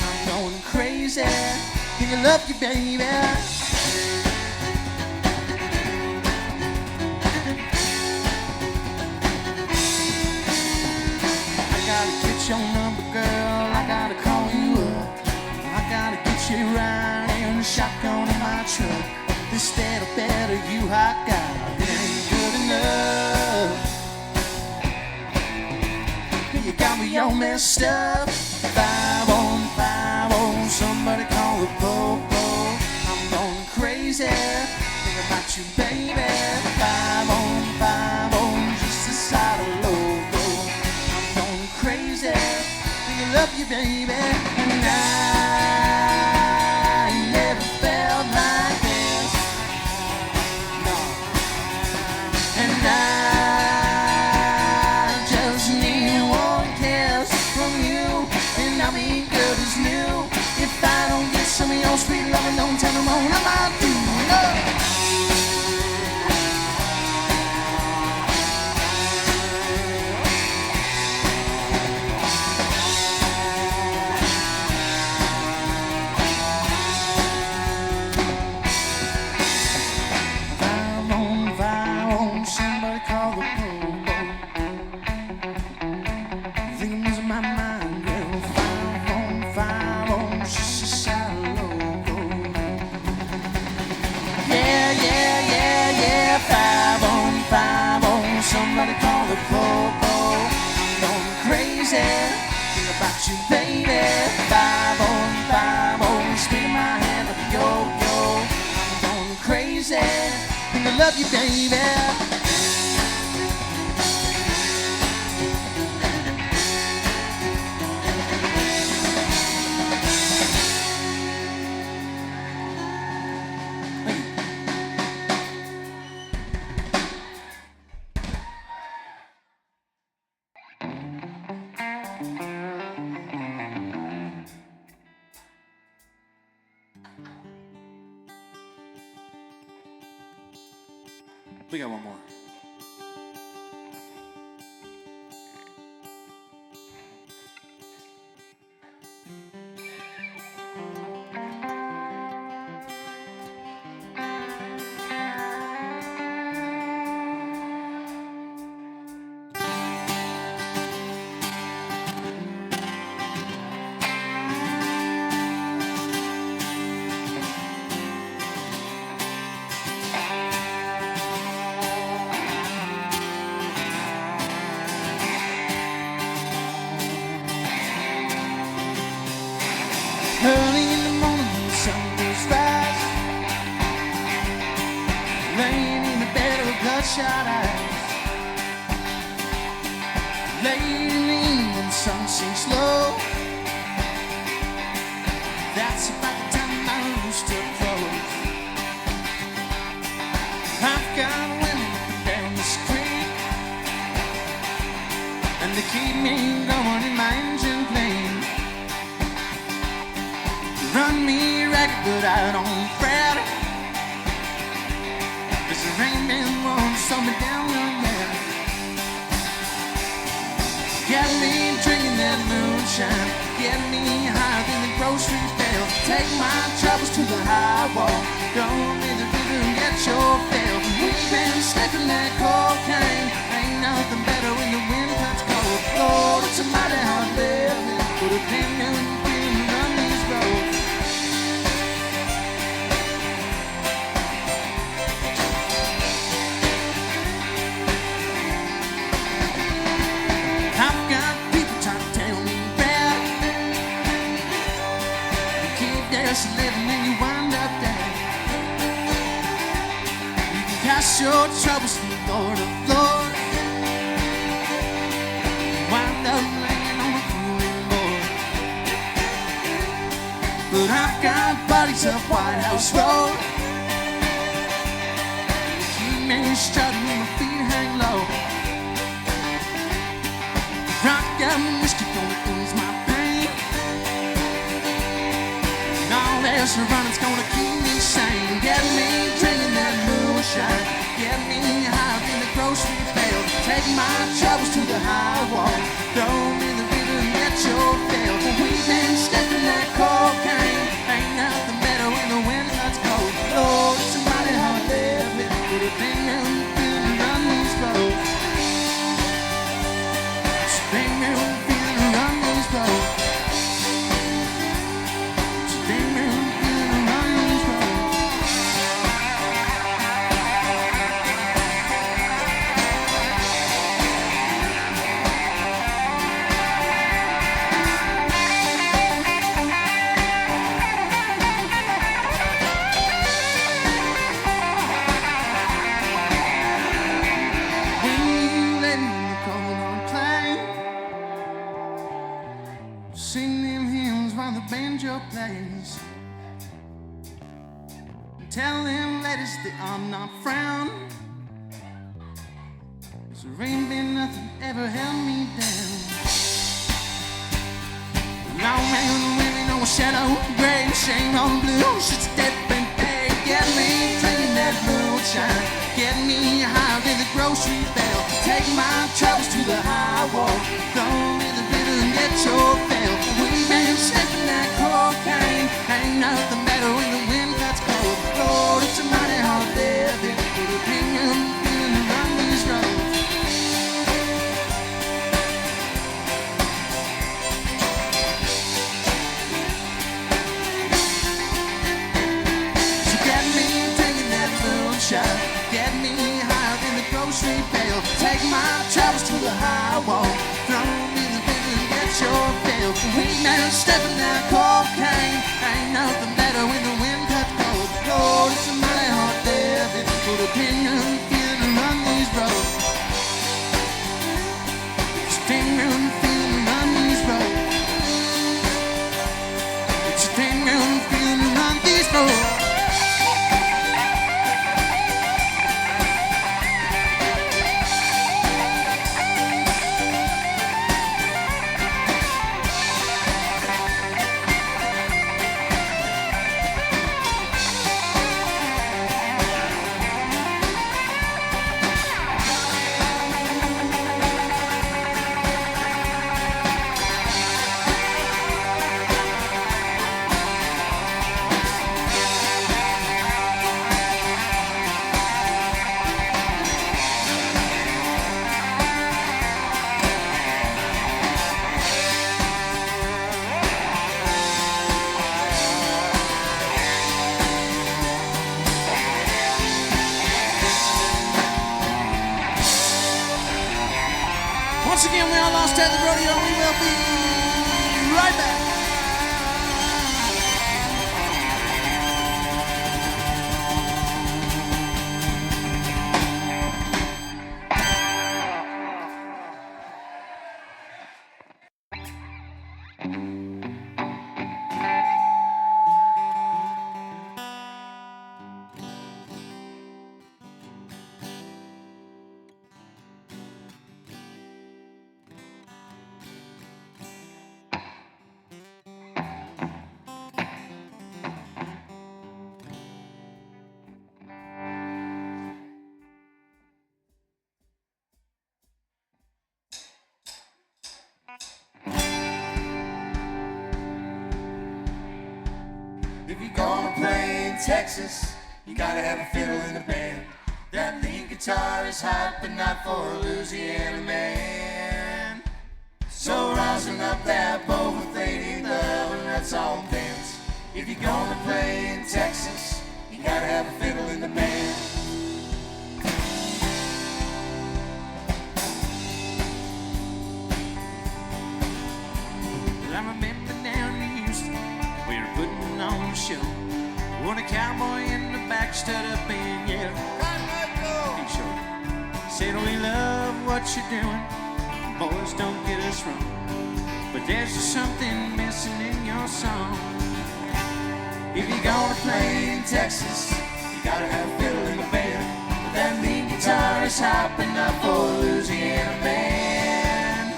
I'm going crazy, think I love you, baby. Your number, girl, I gotta call you up. I gotta get you right in the shotgun in my truck. This little bit of you I got, it ain't good enough. You got me all messed up. 5 on 5 on, somebody call the po-po. I'm going crazy, think about you, baby. 5 on 5 on, just a side of logo. Crazy, think I love you, baby. And I never felt like this, no. And I just need one kiss from you, and I'll be good as new. If I don't get some of your sweet loving, don't tell them all I'm do, no. Somebody call the po-po. I'm going crazy, think about you, baby. 5 on 5 on, spin my hand like a yo-yo. I'm going crazy, think I love you, baby. We got one more. Early in the morning, the sun goes rise. Laying in the bed with bloodshot eyes. Late in the evening, sun sinks low. That's about the time my rooster crows. I've got women down the street, and they keep me going in my engine plane. Run me ragged, but I don't fret, 'cause there ain't been one to slow me down yet. Get me drinking that moonshine, get me higher than the grocery bill. Take my troubles to the high wall, go in the river and get your fill. We've been sniffing that cocaine, ain't nothing better when the wind cuts cold. Lord, it's a mighty hard living, but a thing new and run these roads. I've got people trying to tell me bad. You keep just living and you wind up dead. You can cast your troubles from floor to floor. Wind up laying on a cooling board. But I've got buddies up White House Road. Keep me strutting when my feet hang low. Rock and whiskey gonna ease my pain. this running's gonna keep me sane. Get me drinking that moonshine. Get me high in the grocery pail. Take my troubles to the high wall. Throw me the river and get your fill. We've been stepping that cocaine. Ain't nothing better when the wind cuts cold. Lord, it's a mighty hard living. But it ain't nothing feeling to run these roads. It's ain't nothing feeling to run these roads. Sing them hymns while the banjo plays. And tell them ladies they are not frown. 'Cause there ain't been nothing ever held me down. Long man and women on shadow gray, shame on blue, shit's dead and day. Get me drinking that moonshine. Get me high in the grocery bell. Take my troubles to the high wall. Throw me the river and get your fill. We've been sniffing that cocaine. Ain't nothing better when the wind cuts cold. Lord, it's a mighty hard living. With a opinion feeling to run these roads. So get me drinking that moonshine. Get me high in the grocery pail. Take my troubles to the high wall. Throw me the river and get your fill. We man stepping that cocaine. Ain't nothing better when the wind cuts cold. Lord, it's a mighty hard living. Good opinion, feeling to run these roads. It's a opinion, feeling to run these roads. It's a opinion, feeling to run these roads. Once again, we are lost at the rodeo. We will be right back. If you're gonna play in Texas, you gotta have a fiddle in the band. That lead guitar is hot, but not for a Louisiana man. So rosin up that bow with lady love, and let's all dance. If you're gonna play in Texas, you gotta have a fiddle in the band. I remember down in Houston, we were putting on a show. When a cowboy in the back stood up and yelled, he showed, said, we love what you're doing, boys, don't get us wrong, but there's just something missing in your song. If you're gonna play in Texas, you gotta have a fiddle in the band. But that lead guitar is hopping up for a Louisiana man.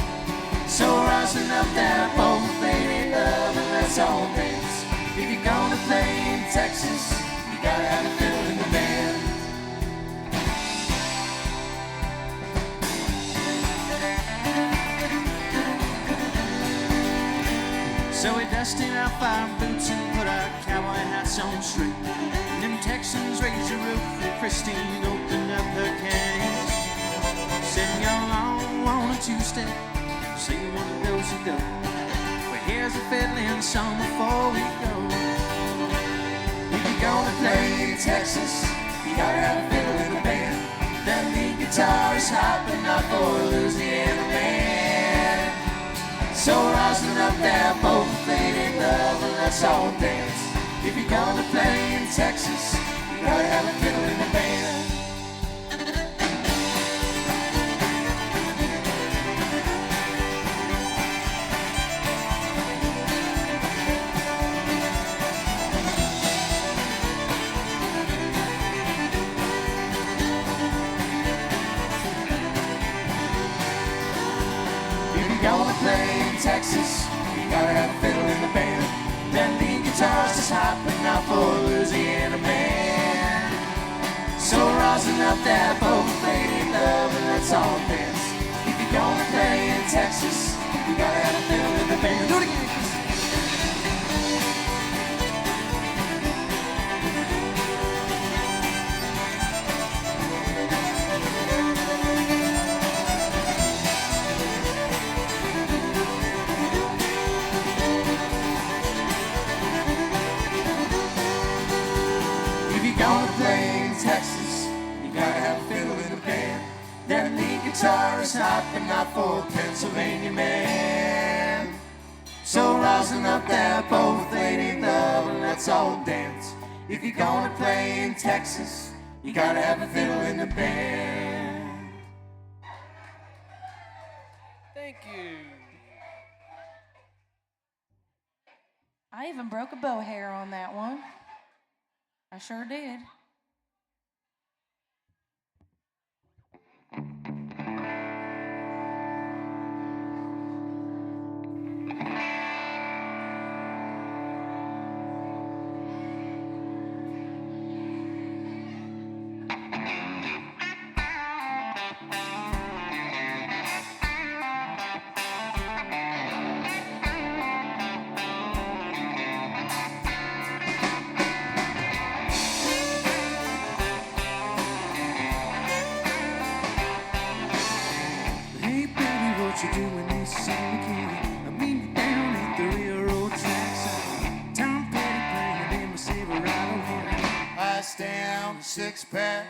So rosin up that boat, baby love, and let's all dance. If you're gonna play in Texas, you gotta have a fiddle in the band. So we dusted our fire boots and put our cowboy hats on straight. And them Texans raised the roof and Christine opened up her case. Sitting alone on a Tuesday, so you wanna go, so go. But here's a fiddling song before we go. If you're gonna play in Texas, you gotta have a fiddle in the band. That lead guitar is hot, but not for a Louisiana man. So rosin up that boat, faded love, and let's all dance. If you're gonna play in Texas, you gotta have a fiddle in the band. Gonna play in Texas, you gotta have a fiddle in the band. That lead guitar's just hot, but not for a Louisiana man. So rosin up that boat, faded love, and let's all dance. If you're gonna play in Texas, you gotta have a fiddle in the band. Do it again. Gonna play in Texas, you gotta have a fiddle in the band. That lead guitar is hot, but not for a Pennsylvania man. So rosin up that both lady love, and let's all dance. If you're gonna play in Texas, you gotta have a fiddle in the band. Thank you. I even broke a bow hair on that one. I sure did. What you doing this summer, kid? I mean, you down at the railroad tracks. Tom Petty playing in my Silverado here. Ice down, 6-pack.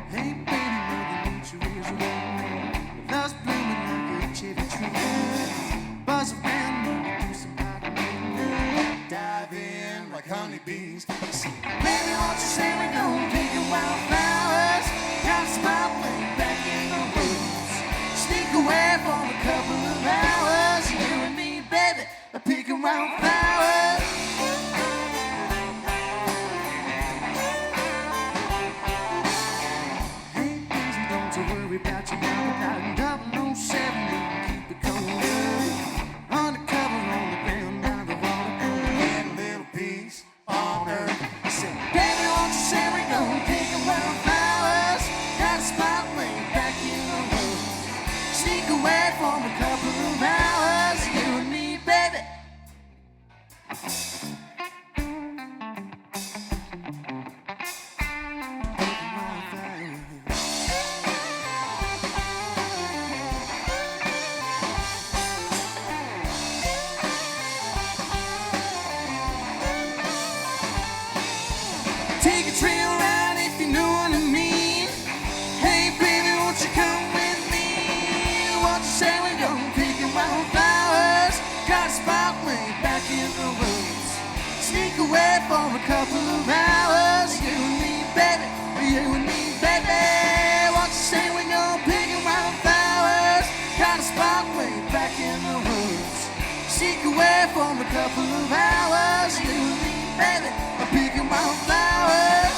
Hey, baby, mother nature is a woman. Love's blooming like a cherry tree. Buzz around, maybe do some hot. Dive in like honeybees. Baby, won't you say we're gonna pick your wildflowers? Got a spot way back in the woods. Sneak away for a couple of hours. You and me, baby, picking wildflowers. Hey, baby, don't you worry about your mouth. About 007, we can keep it going. Undercover on the ground, down the water. Get a little piece on earth. Baby, won't you say we're gonna pick a wildflowers? Got a spot way back in the woods. Sneak away for a couple of hours. You and me, baby. Take a trail ride if you know what I mean. Hey, baby, won't you come with me? Won't you say we're gonna pick a wildflowers? Got a spot way back in the woods. Sneak away for a couple of hours. You and me, baby. You and me, baby. Won't you say we're gonna pick a wildflowers? Got a spot way back in the woods. Sneak away for a couple of hours. You and me, baby. Picking wildflowers.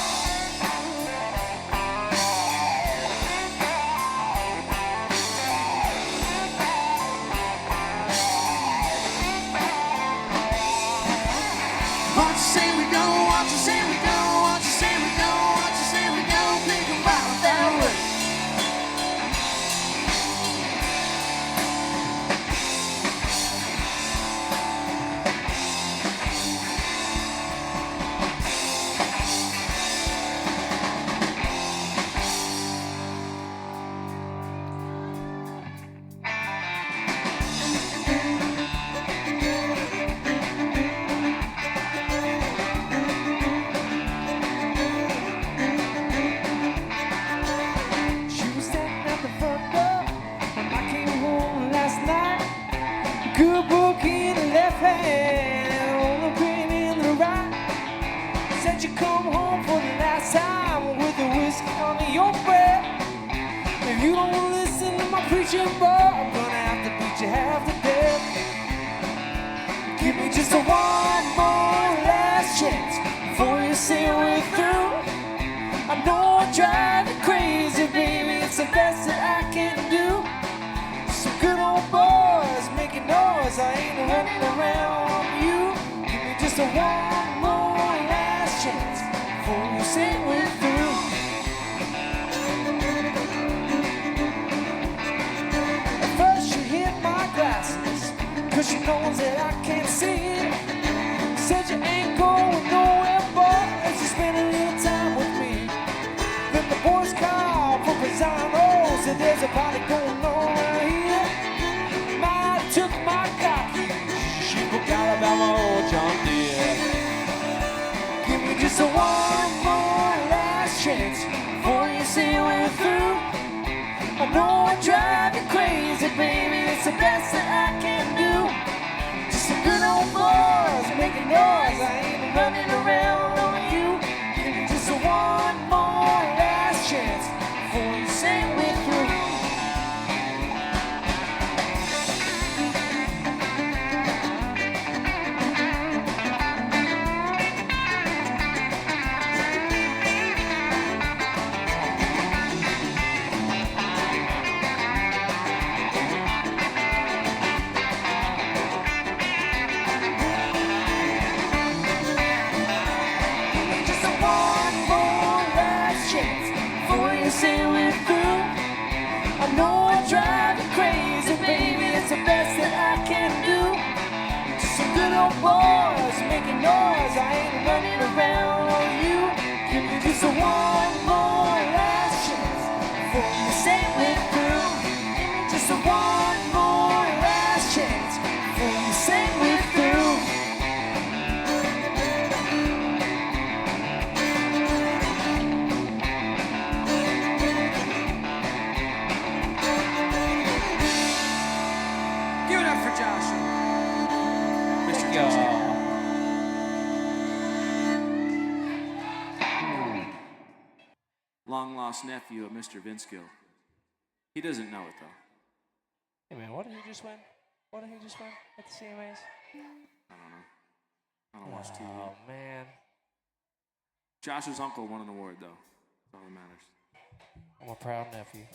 Good book in the left hand and all the pen in the right. Said you come home for the last time with the whiskey on your breath. If you don't listen to my preaching, boy, I'm gonna have to beat you half to death. Give me just a one more last chance before you say we're through. I know I drive you crazy, baby, it's the best that I can do. Some good old boys making noise, I ain't running around on you. Give me just a one more last chance before you say we're through. At first you hit my glasses, cause she knows that I can't see it. Said you ain't going nowhere, boy, as you spend a little time with me. Then the boys call for Pisano, said there's a party going on right here. I took my car keys, she forgot about my old John Deere. Give me just a one more last chance before you say we're through. I know I drive you crazy, baby, it's the best that I can do. Just some good old boys making noise, I ain't running around on you. Give me just a one more last chance before you say we're through. Say we're through. I know I drive you crazy, baby, it's the best that I can do. Just some good old boys making noise, I ain't running around on you. Give me just a one more last chance before you say we're through. Give me just a one more last chance before you say we're through. Long lost nephew of Mr. Vinskill. He doesn't know it though. Hey man, what did he just win? What did he just win at the CMAs? I don't know. I don't watch TV. Oh man. Josh's uncle won an award though. That's all that matters. I'm a proud nephew.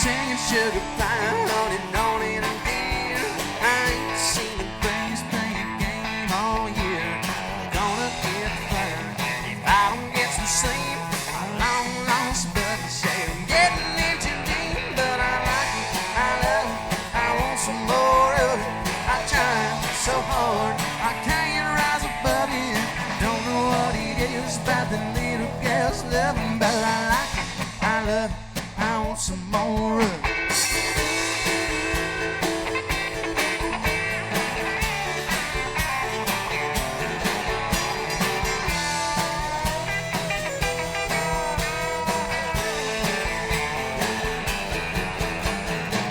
singing sugar pie, honey, on it again. I ain't seen the bass play a game all year. Gonna get fired if I don't get some sleep. Long lost buddy say I'm getting in too deep, but I like it, I love it, I want some more of it. I try so hard, I can't rise above it. Don't know what it is about the little girl's loving, but I like it, I love it, I want some more of it.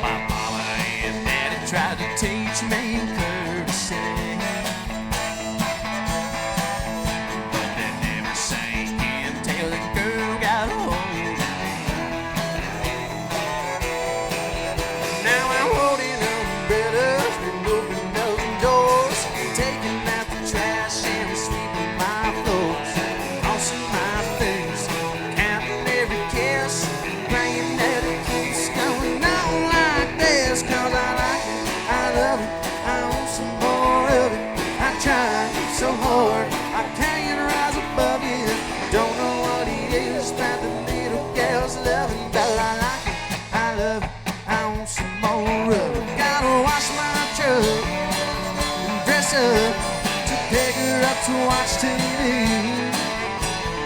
My mama and daddy tried to teach me courtesy, but they never sank in till the girl got hold of me. Now I'm holding umbrellas and opening up doors, taking out the trash and sweeping my floors, tossing my face, counting every kiss, praying that it keeps going on like this. 'Cause I like it, I love it, I want some more of it. I try so hard, I can't rise above it. Don't know what it is about the little girl's loving, but I like it, I love it, I want some more of it. Gotta wash my truck and dress up to pick her up to watch TV.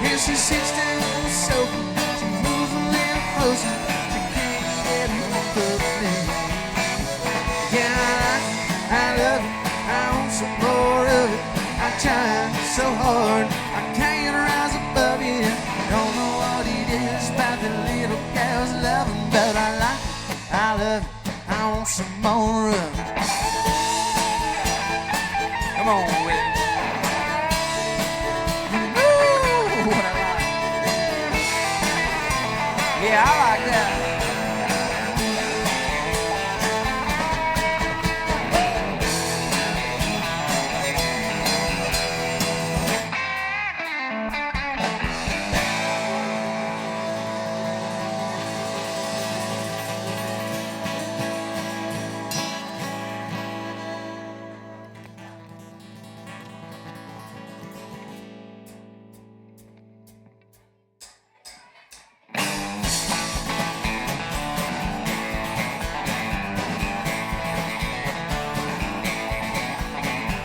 Here she sits down on the sofa, she moves a little closer, she can't get enough of me. Yeah, I like it, I love it, I want some more of it. I try so hard, I can't rise above it. Don't know what it is about the little girl's loving, but I like it, I love it, I want some more of it. Come on with it. Ooh, what I like. Yeah, I like that.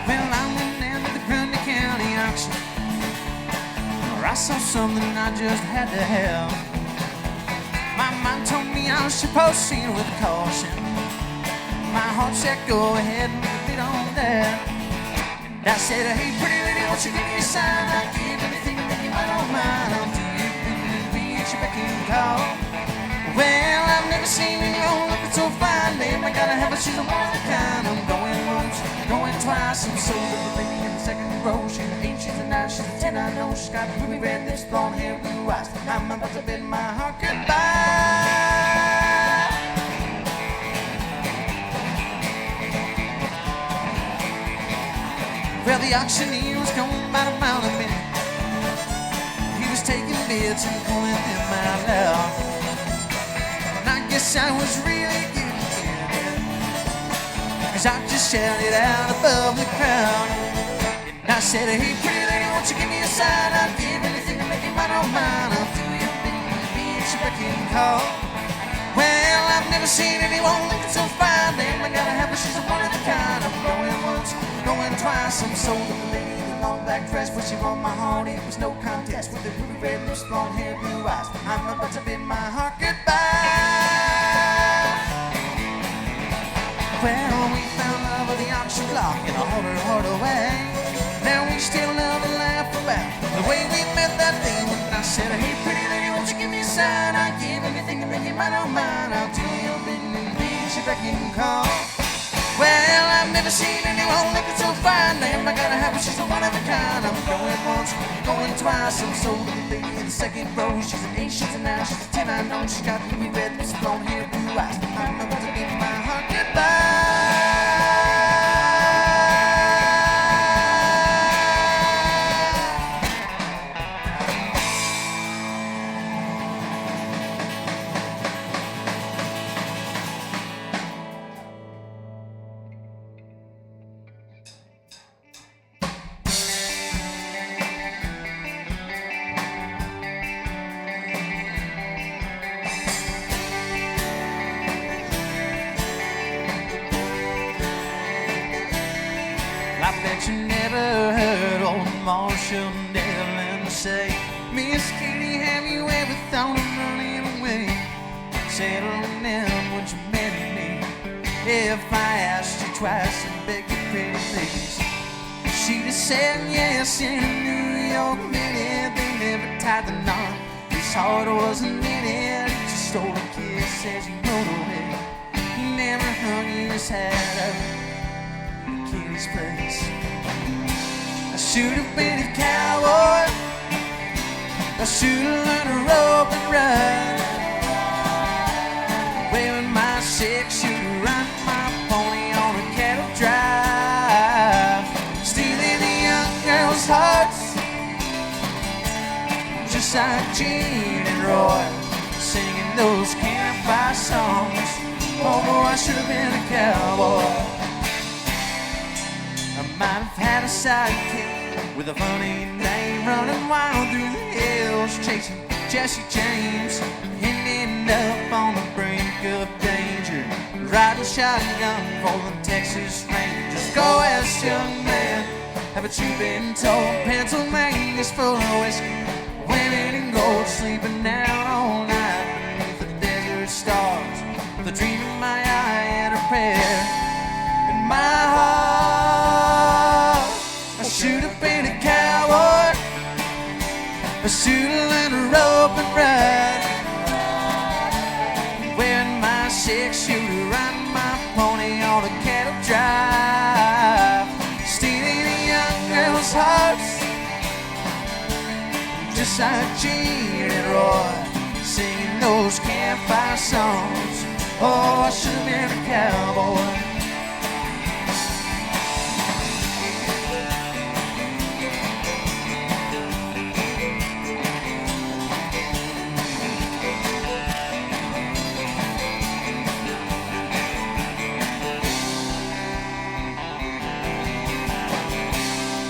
Well, I went down to the Grundy County auction, where I saw something I just had to have. My mind told me I should proceed with caution. My heart said, go ahead and bid on that. And I said, hey, pretty lady, won't you give me a sign? I'll give anything to make you my own mind. I'll do you be at your beck and call. Well, I've never seen anyone looking so fine, babe. I gotta have her, she's a one of a kind. I'm going once, going twice. I'm so little lady in the second row. She's an 8, she's a 9, she's a 10. I know she's got ruby red lips, blonde hair, blue eyes. I'm about to bid my heart goodbye. Well, the auctioneer was going about a mile a minute. He was taking bids and pulling them out loud. And I guess I was really getting scared, 'cause I just shouted out above the crowd. And I said, hey, pretty lady, won't you give me a sign? I'll give anything to make you mine, oh mine. I'll do your bidding when the beach beck and call. Well, I've never seen anyone looking so fine, damn, I gotta have her, she's a one of a kind. I'm going once, going twice. I'm sold to the lady in the long black dress, but she won my heart. It was no contest with the ruby red lips, blonde hair, blue eyes. I'm about to bid my heart goodbye. Well, we found love at the auction block in a harder, harder way. Now we still love and laugh about the way we met that day. When I said, hey, pretty lady, won't you give me a sign? I'll give everything to make you mine, oh mine. I'll do your bidding and beat you back and call. Well, I've never seen anyone looking so fine, damn, I gotta have her, she's a one of a kind. I'm going once, going twice. I'm sold to the lady in the second row. She's an 8, she's a 9, she's a 10. I know she's got ruby red lips, blonde hair, blue eyes. I'm about to bid my heart goodbye. Marshall and Dale and say, Miss Kitty, have you ever thought of running away? Settling in, would you marry me? If I asked you twice and begged you pretty please, she'd have said yes. In a New York minute, they never tied the knot. His heart wasn't in it. He just stole a kiss as he rode away. He never hung his hat up at Kitty's place. I should have been a cowboy. I should have learned to rope and ride. Wearing my six-shooter, riding my pony on a cattle drive, stealing the young girls' hearts, just like Gene and Roy, singing those campfire songs. Oh boy, I should have been a cowboy. I might have had a sidekick with a funny name, running wild through the hills, chasing Jesse James, ending up on the brink of danger, riding shotgun for the Texas Rangers. Go west, young man, haven't you been told Pennsylvania's full of whiskey, women and gold, sleeping out all night beneath the desert stars, the dream in my eye and a prayer in my heart. I should have been a cowboy. I should have learned to rope and ride. Wearing my six-shooter, riding my pony on a cattle drive, stealing the young girls' hearts, just like Gene and Roy, singing those campfire songs. Oh, I should have been a cowboy.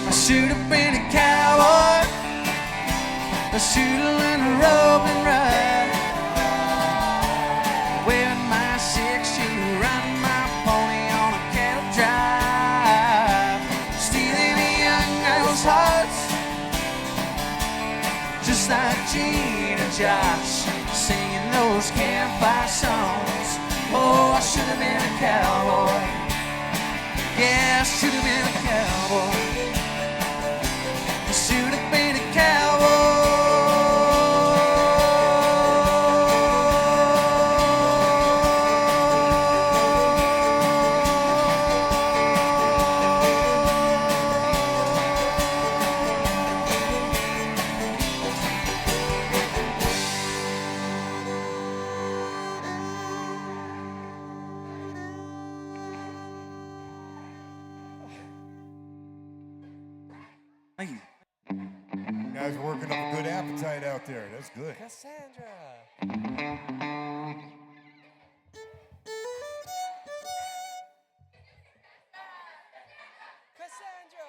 I should have been a cowboy. I should have learned to rope and ride. Wearing my six-shooter, riding my pony on a cattle drive, stealing the young girls' hearts, just like Gene and Josh, singing those campfire songs. Oh, I should have been a cowboy. Yeah, I should have been a cowboy. I should have been a cowboy. Thank you. You guys are working up a good appetite out there. That's good. Cassandra. Cassandra.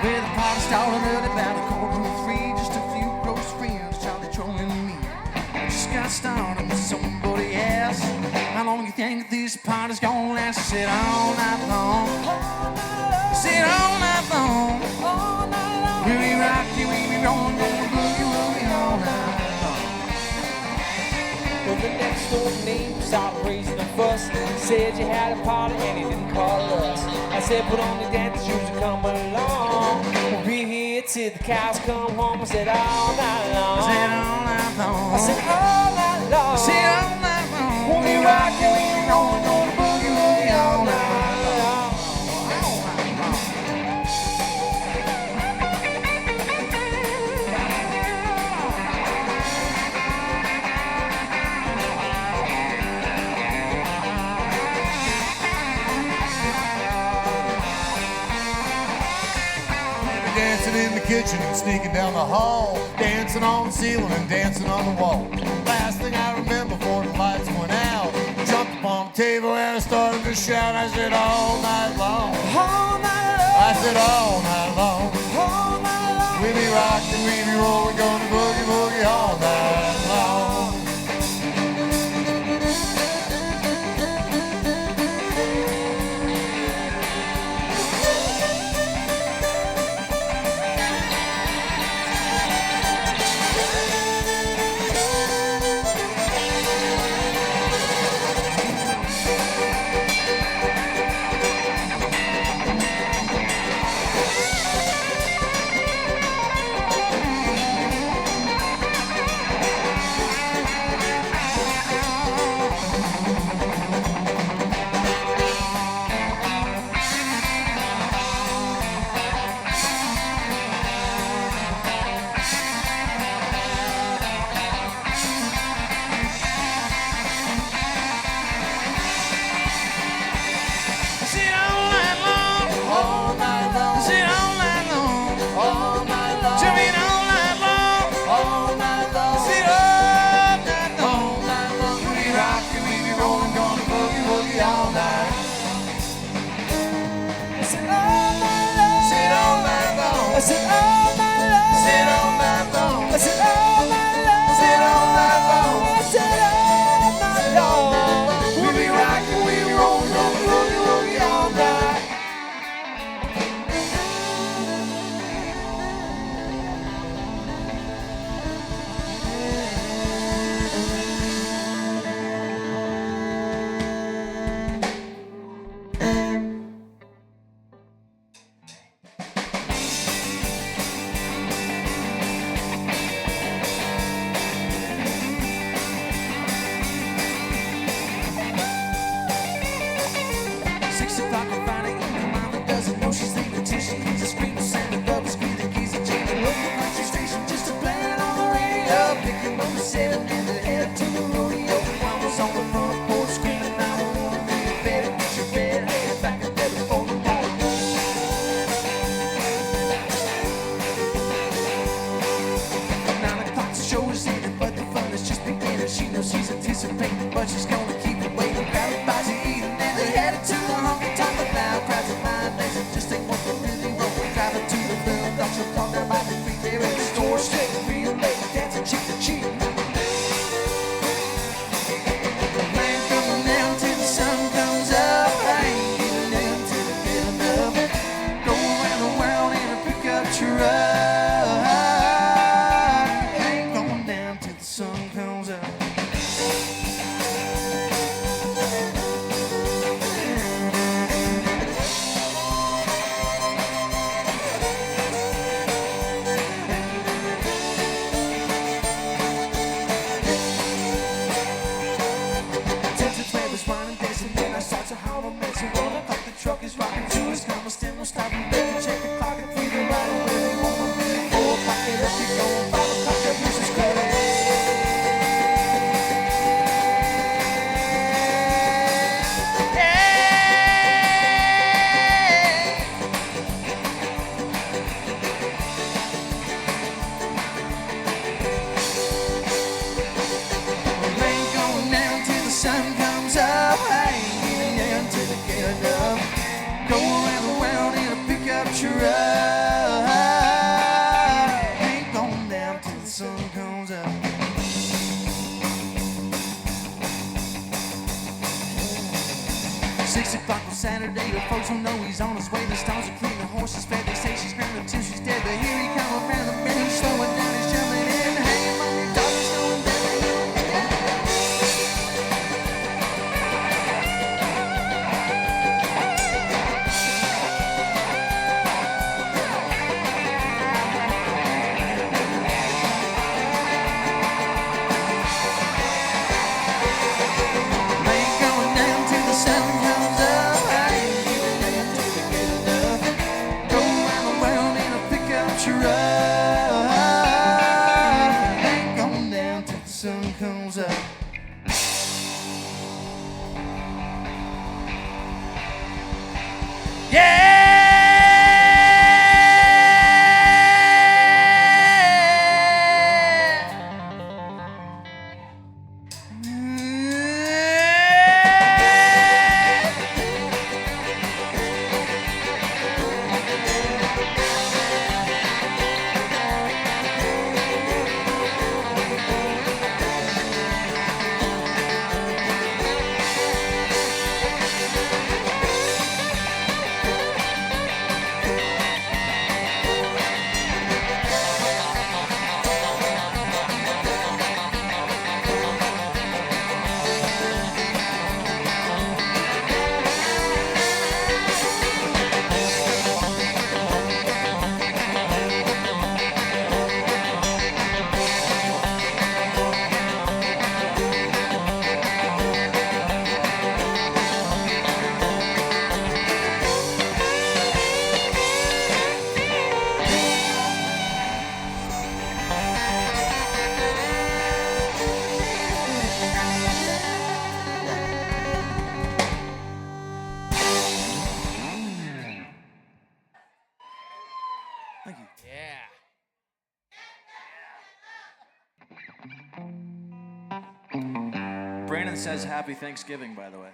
Where the party started early about a quarter to three. Just a few close friends, Charlie, Troy, and me. I just got started with somebody else. How long you think this party's gonna last? I said all night long. I said all night long. We be rockin', we be rollin', gonna boogie, woogie all night long. Well, the next door neighbor started raising a fuss. Said you had a party and he didn't call us. I said, put on the dance shoes and come along. We'll be here till the cows come home. I said, all night long. I said all night long. I said, all night long. I said all night long. We'll be rocking, we be rolling, gonna boogie woogie all night. Dancing in the kitchen and sneaking down the hall, dancing on the ceiling and dancing on the wall. Last thing I remember before the lights went out, jumped upon the table and I started to shout. I said all night long, All night long, I said all night long. all night long. We be rocking, we be rolling, gonna boogie woogie all night long. Sit all night long, All night long, sit all night long, all night long, jumping all night long, all night long, sit all night long. all night long. We be rocking, we be rolling, gonna boogie woogie all night. I said all night long, Sit all night long, I said all night long, sit all night long, I said all night long, sit all night long. I said all night long. We be rocking, we be rolling, gonna boogie woogie all night. Saturday, the folks will know he's on his way. The stars are clean, the horses fed. They say she's grounded till she's dead. But here he comes around the bend, he's slowing down, he's jumping in. Hey, mommy, daughter's going down. says Happy Thanksgiving, by the way.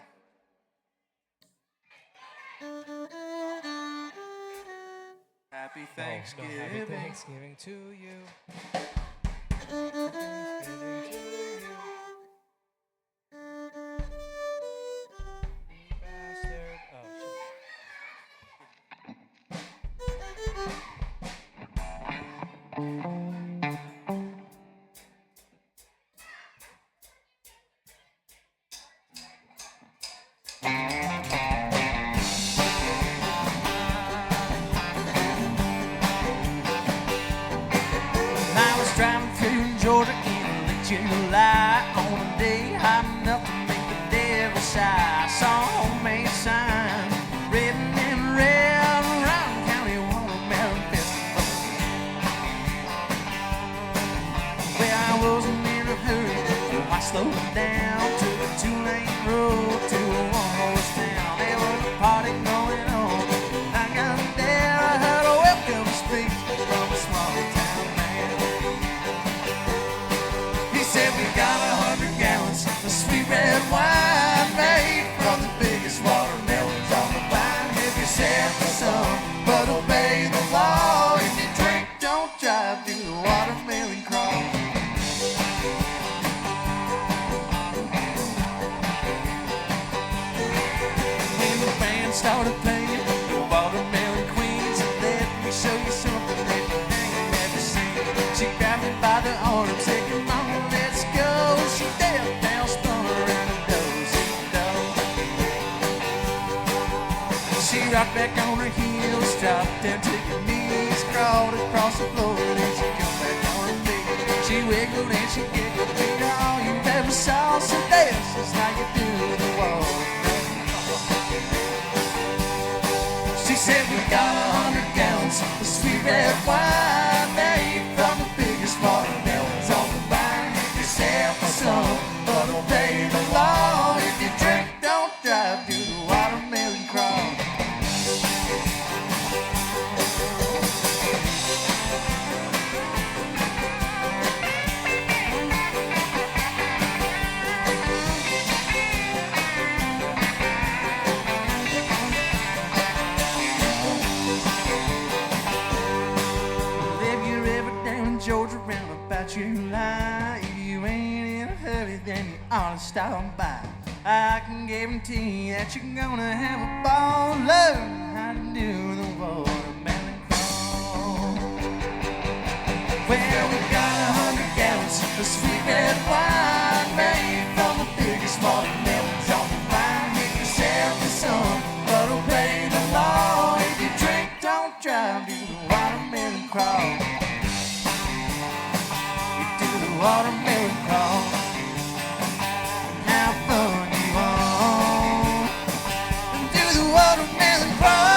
Happy Thanksgiving. Oh, no, happy Thanksgiving to you. Bastard. Oh, shit. I was driving through Georgia in late July on a day hot enough to make the devil sigh. I saw a homemade sign written in red, Round County Watermelon Festival. Well, I wasn't in a hurry, so I slowed down, took a 2-lane road to a one-horse town. There was a party going on. I got there, I heard a welcome speech from a small town man. He said, we got 100 gallons of sweet red wine made from the biggest watermelons on the vine. If you said for some, but obey the law. If you drink, don't drive, do the watermelon crawl. When the band started playing the Watermelon Queens, and let me show you something that you ain't never seen. She grabbed me by the arm and said, come on, let's go. She stepped down, spun around and dozy-do. She rocked back on her heels, dropped down to her knees, crawled across the floor, and then she jumped back on her feet. She wiggled and she giggled, beat all you ever saw. So this is how you do the watermelon. She said, we got 100 gallons of sweet red wine made from the biggest watermelons on the vine. If you sell for some, but obey the law. If you drink, don't drive, do the watermelon crawl. If you're ever down in Georgia round about July, if you ain't in a hurry, then you ought to stop by. I can guarantee that you're gonna have a ball learning how to do the watermelon crawl. Well, we got 100 gallons of sweet red wine made from the biggest watermelons on the vine. If you sell for some, but obey the law. If you drink, don't drive, do the watermelon crawl. You do the watermelon crawl. Have fun you want. Do the watermelon crawl.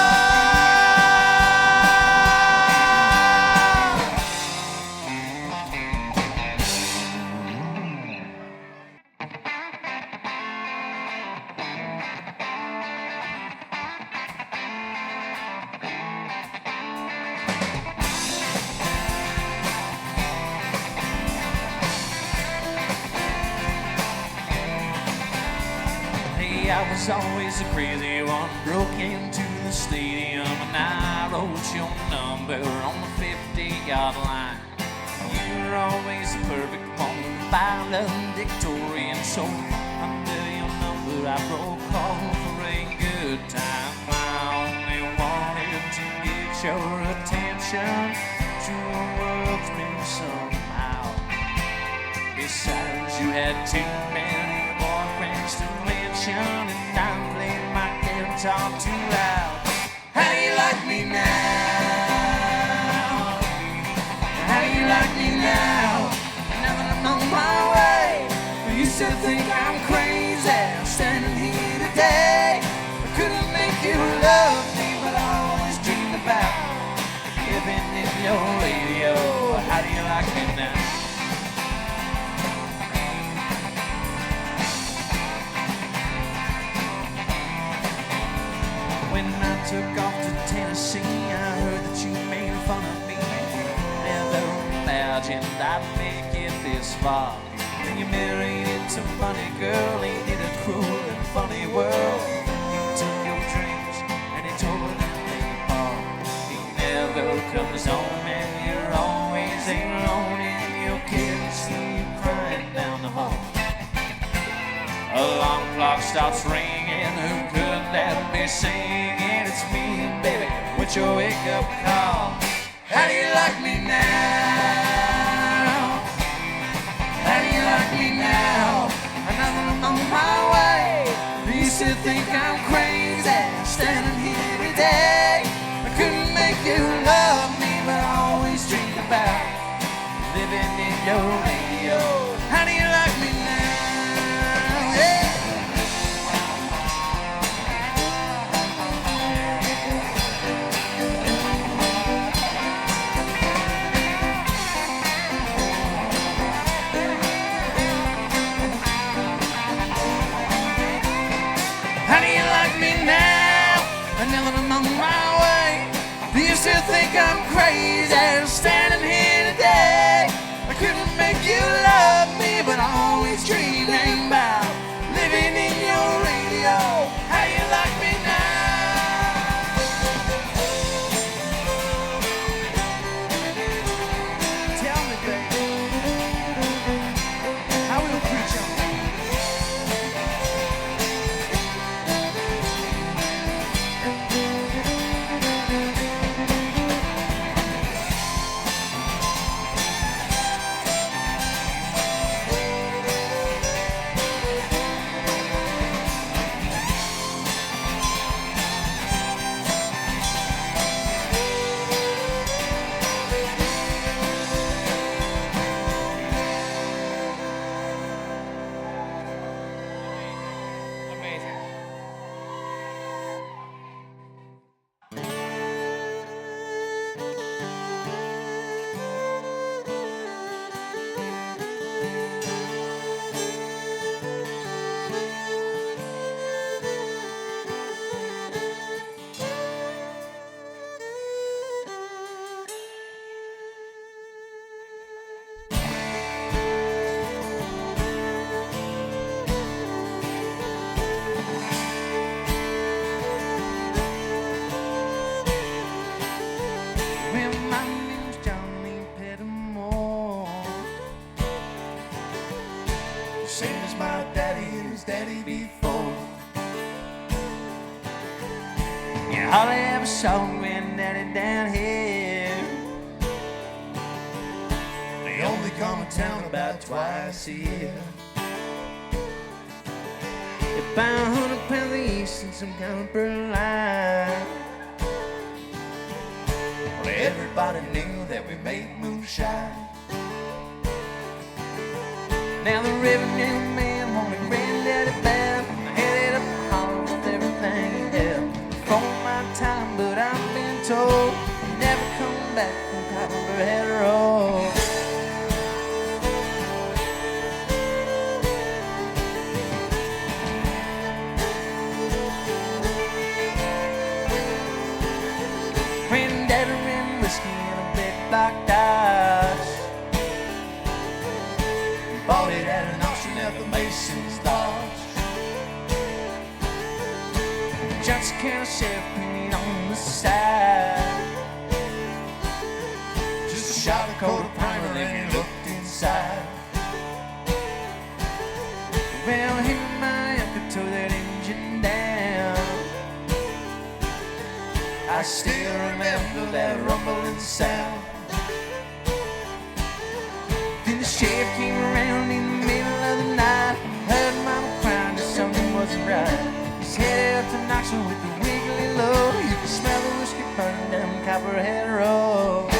Hey, I was always a crazy one. Broke into the stadium and I wrote your number on the 50-yard line. You were always the perfect one, valedictorian. So under your number I broke off for a good time. I only wanted to get your attention to a world's been somehow. Besides, you had too many boyfriends to mention, and I played my guitar too loud. How do you like me now? How do you like me now? Now that I'm on my way, you still think I'm crazy. I'm standing here today. I couldn't make you love me, but I always dreamed about living in your radio. How do you like me now? When I took off to Tennessee, I heard that you made fun of me. Never imagined I'd make it this far. You And you married into money, girl. Ain't it a cruel and funny world? He took your dreams and he tore them apart. He never comes home and you're always alone. And your kids see you crying down the hall. Alarm clock stops ringing. Who could that be singing? It's me, baby, with your wake-up call. How do you like me now? How do you like me now? Another on my way. You used to think I'm crazy, standing here today. I couldn't make you love me, but I always dreamed about living in your radio. How do you like me now? Yeah. How do you like me now? Another I'm on my way. Do you still think I'm crazy standing here today? I couldn't make you love me, but I always dreaming about living in your radio. How you like me now? Tell me, baby, how will you preach on? Amazing. Well, my name's Johnny Pettimore, same as my daddy and his daddy before. You hardly ever saw Granddaddy down here. They only come to town about twice a year. They buy 100 pounds of yeast and some kind of line. Well, everybody knew that we made moonshine. Now the revenue man wanted Granddaddy back. I headed up the hollow with everything he had. Before my time, but I've been told he never come back from Copperhead Road. Granddaddy ran whiskey in a big black Dodge. Bought it at an auction at the Mason's Lodge. Just a can of chef paint on the side. Just a shot of coat of primer and he looked inside. Well, him and my uncle tore that engine down. I still remember that rumbling sound. Then the sheriff came around in the middle of the night. Heard mama crying that something wasn't right. He's headed up to Knoxville with the wiggly low. You can smell the whiskey burning down Copperhead Road.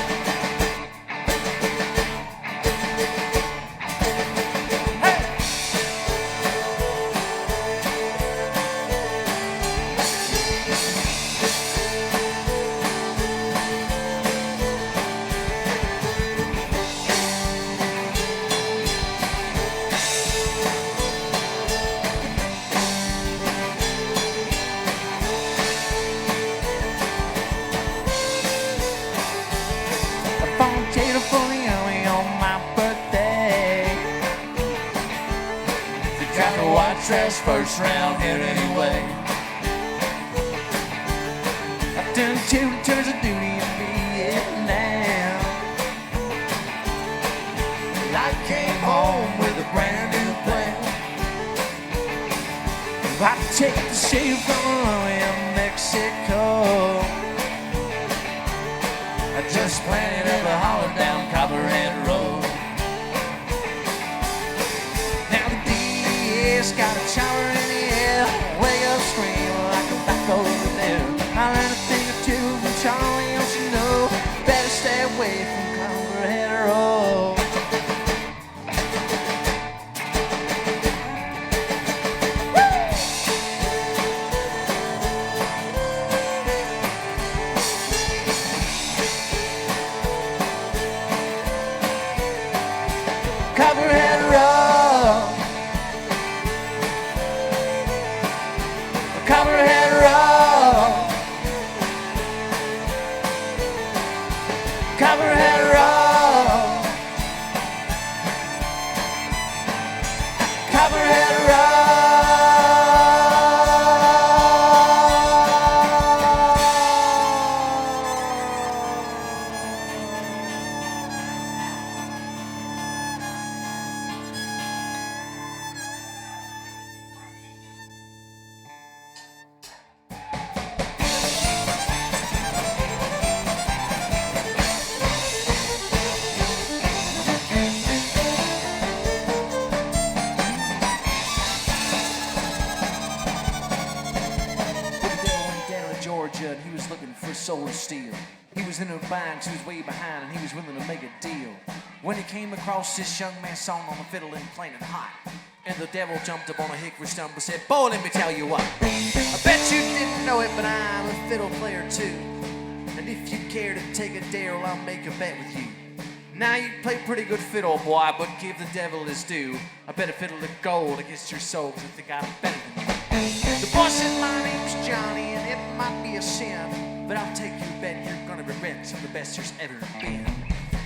trash first round here anyway. I've done 2 tours of duty in Vietnam. I came home with a brand new plan. I take the shave from Mexico. I just planted up a holler down Copperhead Road. Now the DA's got a shower in the air, way upstream like a back over there. I learned a thing or two from Charlie, don't you know? Better stay away from Copperhead Road. Copperhead Road, Copperhead Road, Copperhead Road, Copperhead Georgia, and he was looking for soul steel. He was in a bind, he was way behind, and he was willing to make a deal. When he came across this young man's song on the fiddle and playing it hot, and the devil jumped up on a hickory stump and said, "Boy, let me tell you what. I bet you didn't know it, but I'm a fiddle player too. And if you care to take a dare, well, I'll make a bet with you. Now you play pretty good fiddle, boy, but give the devil his due. I bet a fiddle of gold against your soul, 'cause I think I'm better than you." The boy said, "My name's Johnny, and it might be a sin, but I'll take your bet you're gonna regret some of the best there's ever been.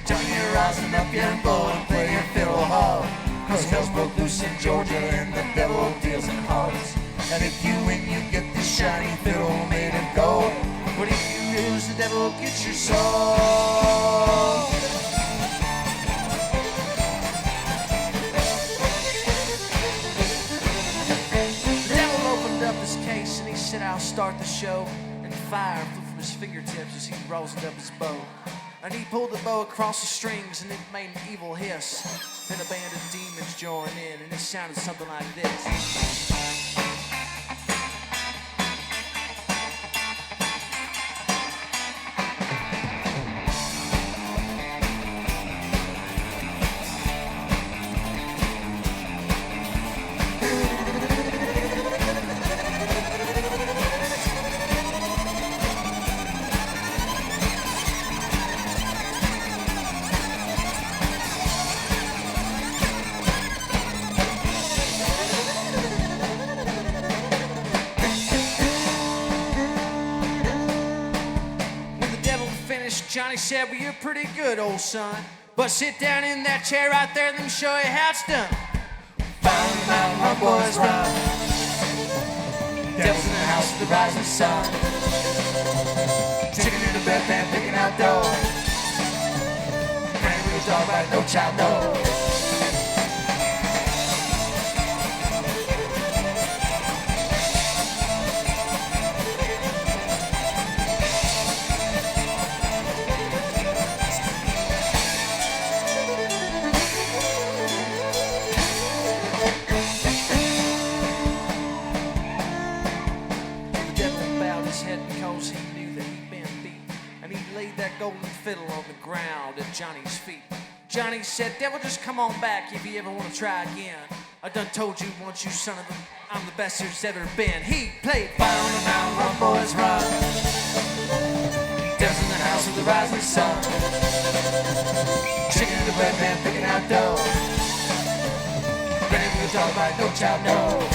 Johnny, you're rising up, young boy, and play your fiddle hard, 'cause hell's broke loose in Georgia, and the devil deals in hearts. And if you win, you get this shiny fiddle made of gold, but if you lose, the devil gets your soul." His case, and he said, "I'll start the show," and fire flew from his fingertips as he rosined up his bow. And he pulled the bow across the strings, and it made an evil hiss. Then a band of demons joined in, and it sounded something like this. Johnny said, "Well, you're pretty good, old son, but sit down in that chair right there and let me show you how it's done. Found the mountain, run, boys, run. Devil's in the house with the rising sun. Chicken in the bedpan, picking out dough. Granny wheels dog right, no child, no." Because he knew that he'd been beat, and he laid that golden fiddle on the ground at Johnny's feet. Johnny said, "Devil, just come on back if you ever want to try again. I done told you once, you son of a, I'm the best there's ever been." He played "Fire on the Mountain, Run, Boys, Run. Devil's in the house with the rising sun. Chicken in the bread pan, picking out dough. Granny wheels dog bite, no child, no."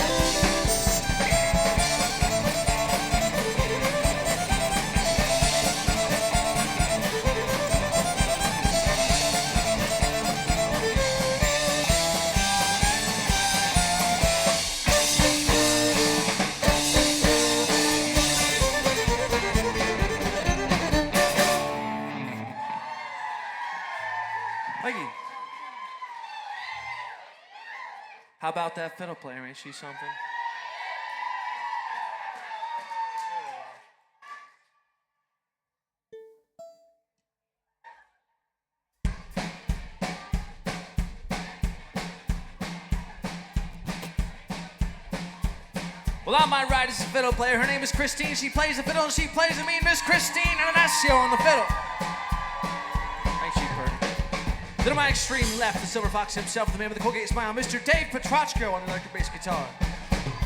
How about that fiddle player? Ain't she something? Well, on my right is a fiddle player. Her name is Christine. She plays the fiddle and she plays with me, Miss Christine Anastasio on the fiddle. Ain't she pretty? Then on my extreme left, the silver fox himself, the man with the Colgate smile, Mr. Dave Petrochko on the electric bass guitar.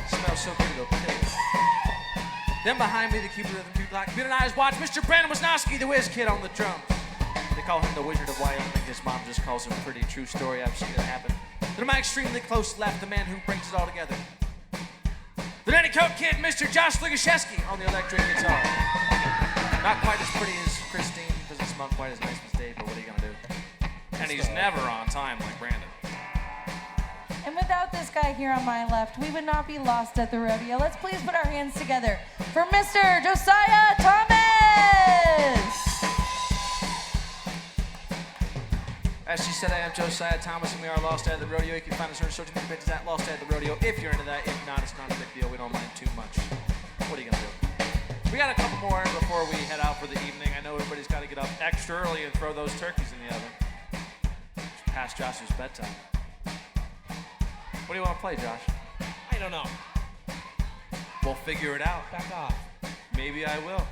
Smells so good, though. Then behind me, the Cupid rhythm, two black bearded eyes watch, Mr. Brandon Wisnowski, the whiz kid on the drums. They call him the Wizard of Wyoming. His mom just calls him pretty. True story. I've seen it happen. Then on my extremely close left, the man who brings it all together. The Nanny Coat Kid, Mr. Josh Lugashevsky on the electric guitar. Not quite as pretty as Christine, doesn't smell quite as nice as Dave, but what are you gonna do? And he's never on time like Brandon. And without this guy here on my left, we would not be lost at the rodeo. Let's please put our hands together for Mr. Josiah Thomas! As she said, I am Josiah Thomas, and we are Lost at the Rodeo. You can find us on our social media pages at Lost at the Rodeo if you're into that. If not, it's not a big deal. We don't mind too much. What are you gonna do? We got a couple more before we head out for the evening. I know everybody's got to get up extra early and throw those turkeys in the oven. It's past Josh's bedtime. What do you want to play, Josh? I don't know. We'll figure it out. Back off. Maybe I will.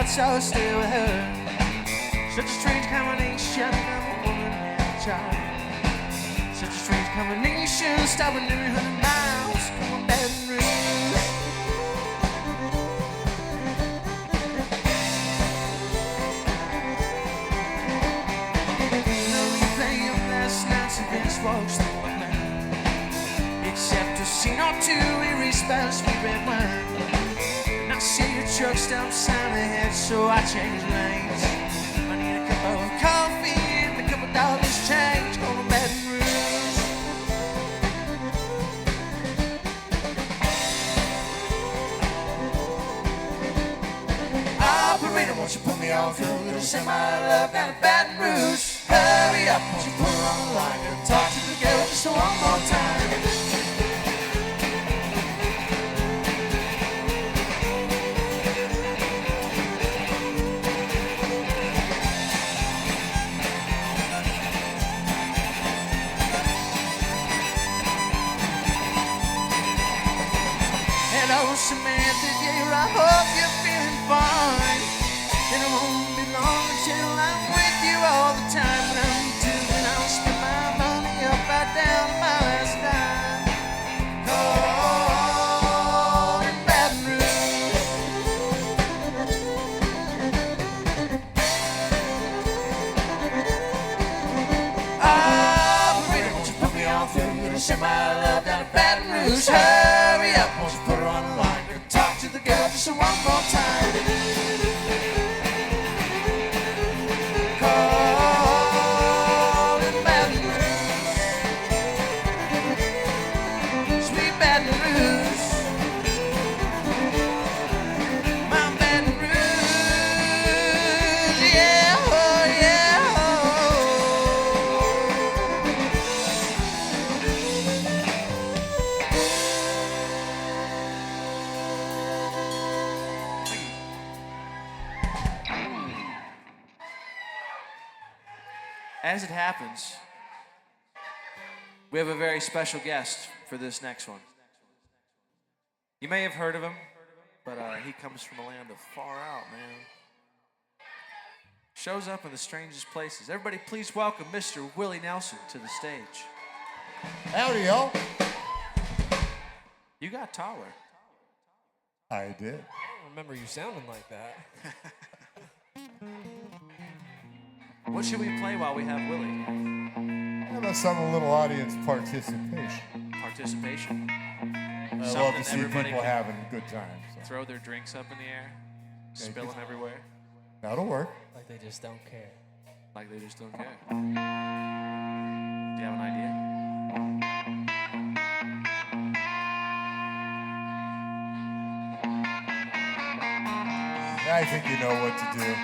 heart's so still with her. Such a strange combination of a woman and a child. Such a strange combination, stopping every 100 miles, going Baton Rouge. The replay of last night's events walks through my mind, except a scene or two erased by sweet red wine. And I see your truck stop sign ahead, so I change lanes. I need a cup of coffee and a couple dollars change, going to Baton Rouge. Operator, won't you put me on through? Little send my love down to Baton Rouge. Hurry up, won't you put her on the line? Gonna talk to the girl just one more time. Hello, Samantha, dear, I hope you're feeling fine. And it won't be long until I'm with you all the time. But until then, I'll spend my money upside down to my last dime. Oh, in Baton Rouge. Operator, won't you put me on through? Gonna send my love down to Baton Rouge. Hurry up, won't you put her on the line? Gonna talk to the girl just one more time. Call in Baton Rouge, sweet Baton Rouge, my Baton Rouge, yeah, oh, yeah, oh. As it happens, we have a very special guest for this next one. You may have heard of him, but he comes from a land of far out, man. Shows up in the strangest places. Everybody please welcome Mr. Willie Nelson to the stage. Howdy, y'all. You got taller. I did. I don't remember you sounding like that. What should we play while we have Willie? How about some little audience participation? Participation. I love Something to see everybody people can having a good time. So. Throw their drinks up in the air, spill them everywhere, That'll work. Like they just don't care. like they just don't care. Do you have an idea? I think you know what to do.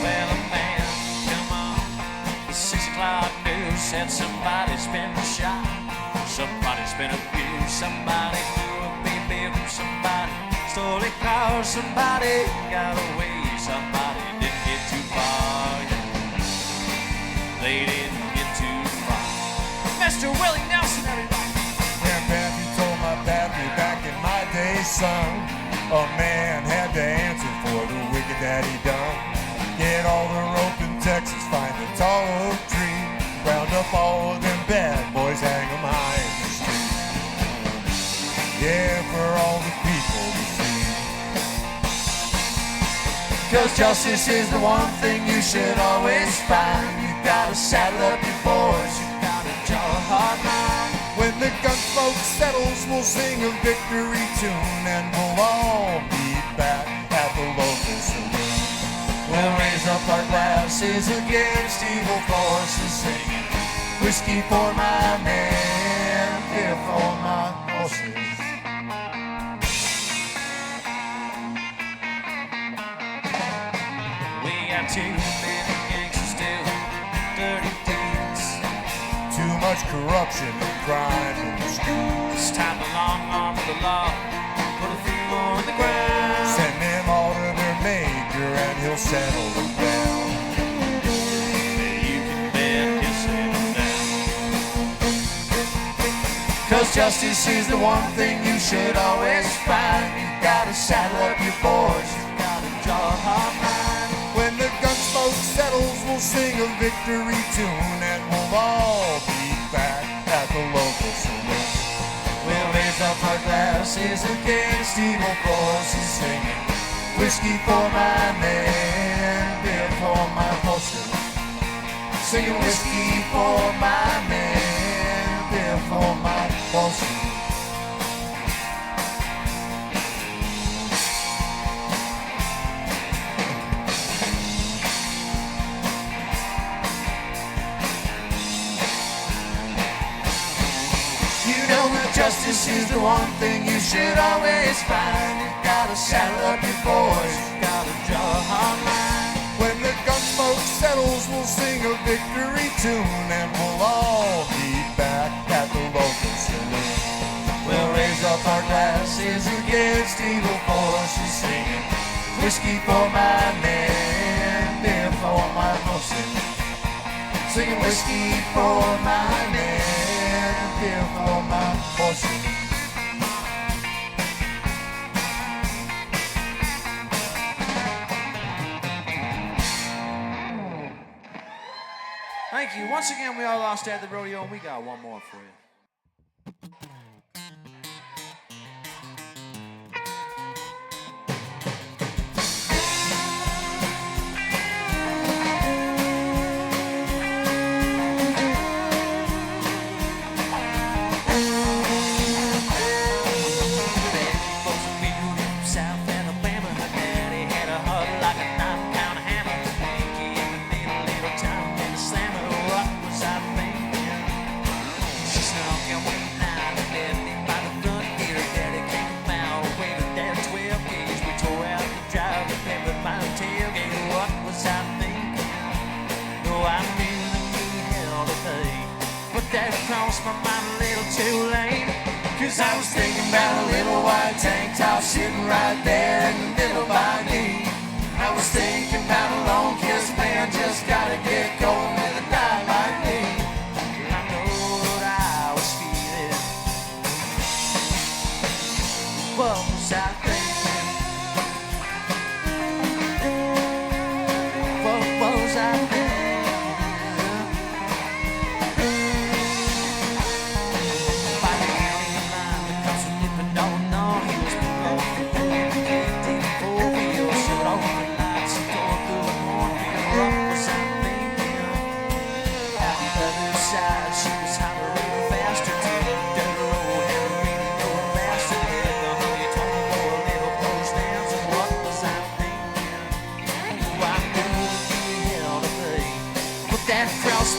Well, a man, come on, the 6 o'clock news said somebody's been shot, somebody's been abused, somebody threw a baby from somebody, stole a car, somebody got away, somebody didn't get too far, they didn't get too far. Mr. Willie Nelson, everybody. Yeah, Pappy told my pappy back in my day, son, a man had to answer for the wicked that he done. Get all the rope in Texas, find a tall oak tree, round up all of them bad boys, hang them high in the street. Yeah, for all the people to see. 'Cause justice is the one thing you should always find. You gotta saddle up your boys, you gotta draw a hard line. When the gunsmoke settles, we'll sing a victory tune, and we'll all meet back at the local saloon. We'll raise up our glasses against evil forces, singing whiskey for my men, beer for my horses. We got too many gangsters still, dirty deeds. Too much corruption and crime in the streets. It's time the long arm of the law put a few more on the ground. Send them all to their maker and he'll settle them down. You can bet he'll settle down. 'Cause justice is the one thing you should always find. You gotta saddle up your boys, you gotta draw a hard line. When the gun smoke settles, we'll sing a victory tune and we'll all be back at the local saloon. We'll raise up our glasses against evil forces, singing whiskey for my man, beer for my horses. Singing whiskey for my man, beer for my horses. Justice is the one thing you should always find. You gotta saddle up your boys, you gotta draw a hard line. When the gun smoke settles, we'll sing a victory tune and we'll all be back at the local saloon. We'll raise up our glasses against evil forces, singing whiskey for my man, beer for my horses. Singing whiskey for my man, beer for my horses. Thank you. Once again, we are lost at the rodeo, and we got one more for you. My mind a little too late, 'cause I was thinking about a little white tank top sitting right there in the middle by me. I was thinking about a long kiss man, just gotta get going with a guy like me. I know what I was feeling. What was I thinking? What was I thinking?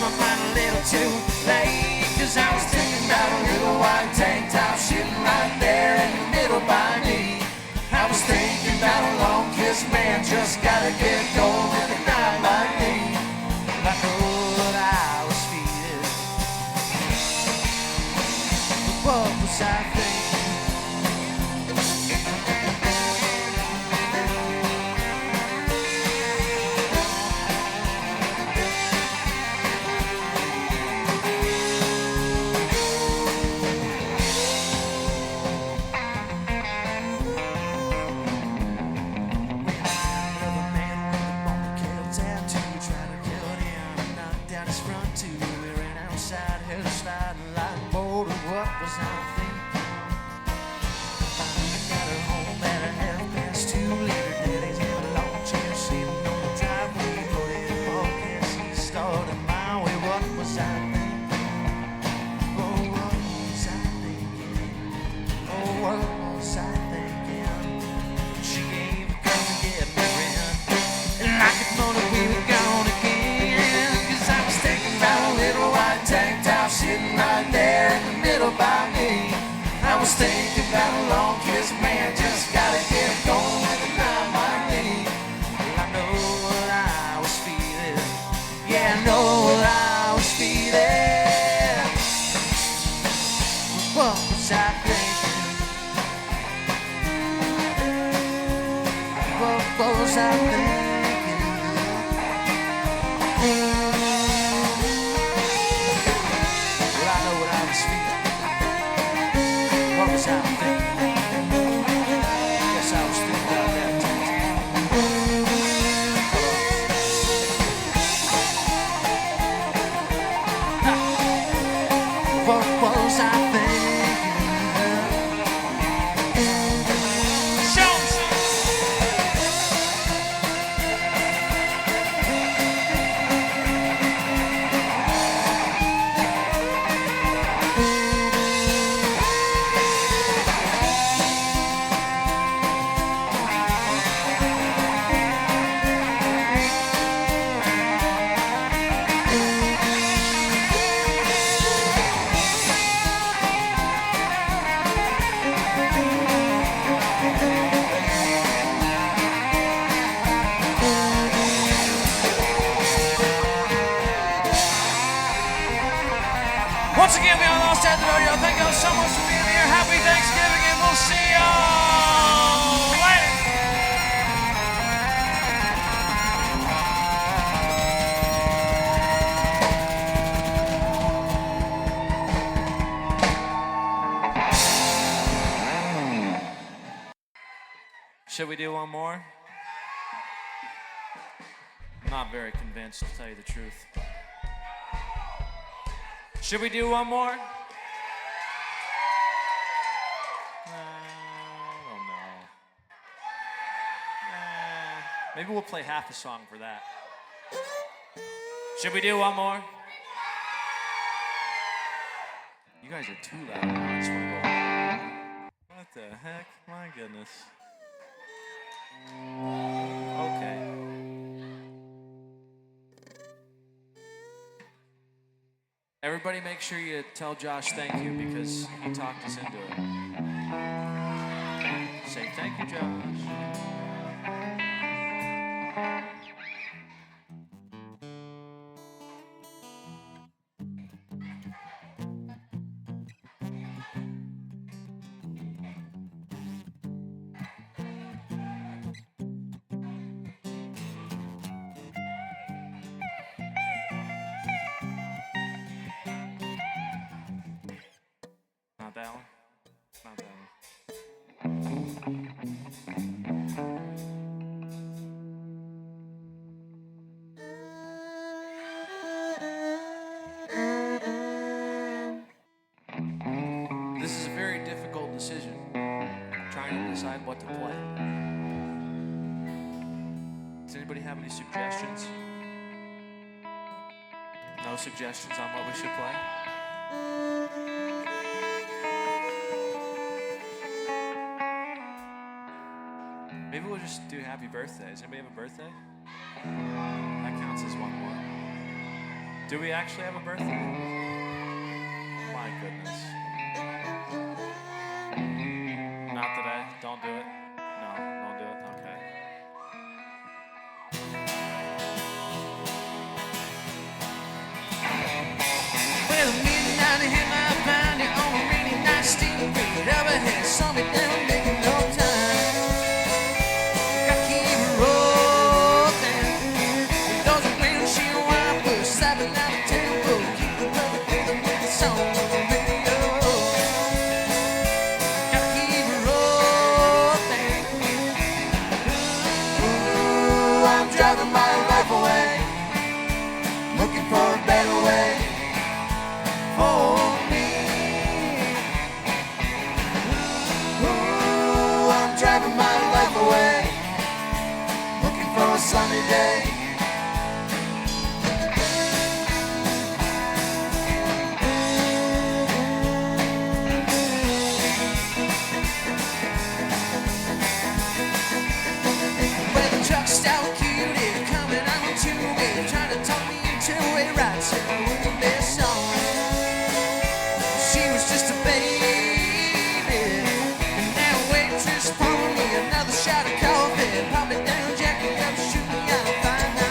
My mind a little too late, 'cause I was thinking about a little white tank top sitting right there in the middle by me. I was thinking about a long kiss man, just gotta get going with a guy like me. I know what I was feeling, but what was I thinking? I was thinking about a long kiss man, just gotta get going with a guy like me. I know what I was feeling, yeah, I know what I was feeling. What was I thinking? was I thinking? Well, I know what I was feeling. What was I thinking? Guess I was thinking about that too. What was I thinking? Once again, we are lost at the rodeo. Thank y'all so much for being here. Happy Thanksgiving, and we'll see y'all later. Should we do one more? I'm not very convinced, to tell you the truth. Should we do one more? I don't know. Maybe we'll play half a song for that. Should we do one more? You guys are too loud. I just wanna go. What the heck? My goodness. Okay. Everybody make sure you tell Josh thank you because he talked us into it. Say thank you, Josh. Not that one. Not that one. This is a very difficult decision. Trying to decide what to play. Does anybody have any suggestions? No suggestions on what we should play? Maybe we'll just do happy birthday. Does anybody have a birthday? That counts as one more. Do we actually have a birthday? My goodness. Not today. Don't do it. No, don't do it. Okay. Well, midnight hit my body on a rainy night, steaming feet overhead, saw me down, making no time. Got to keep it rolling. Those are windshield wipers, 7 out of 10 will keep the perfect rhythm with the song on the radio. Got to keep it rolling. Ooh, I'm driving my life away, looking for a better way for me. Ooh, I'm driving my life away, looking for a sunny day. When the truck stop cutie coming on to me, trying to talk me into a ride to the best song. She was just a baby, and that waitress poured me another shot of coffee, pop it down, jack it up, shoot me out, find out.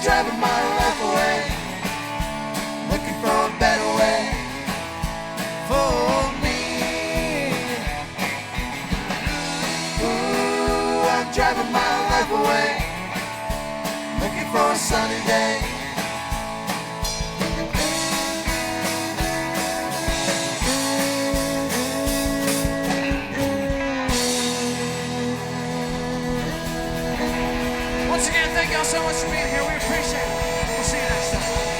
driving my life away, looking for a better way for me. Ooh, I'm driving my life away, looking for a sunny day. Once again, thank y'all so much for being here. We appreciate it. We'll see you next time.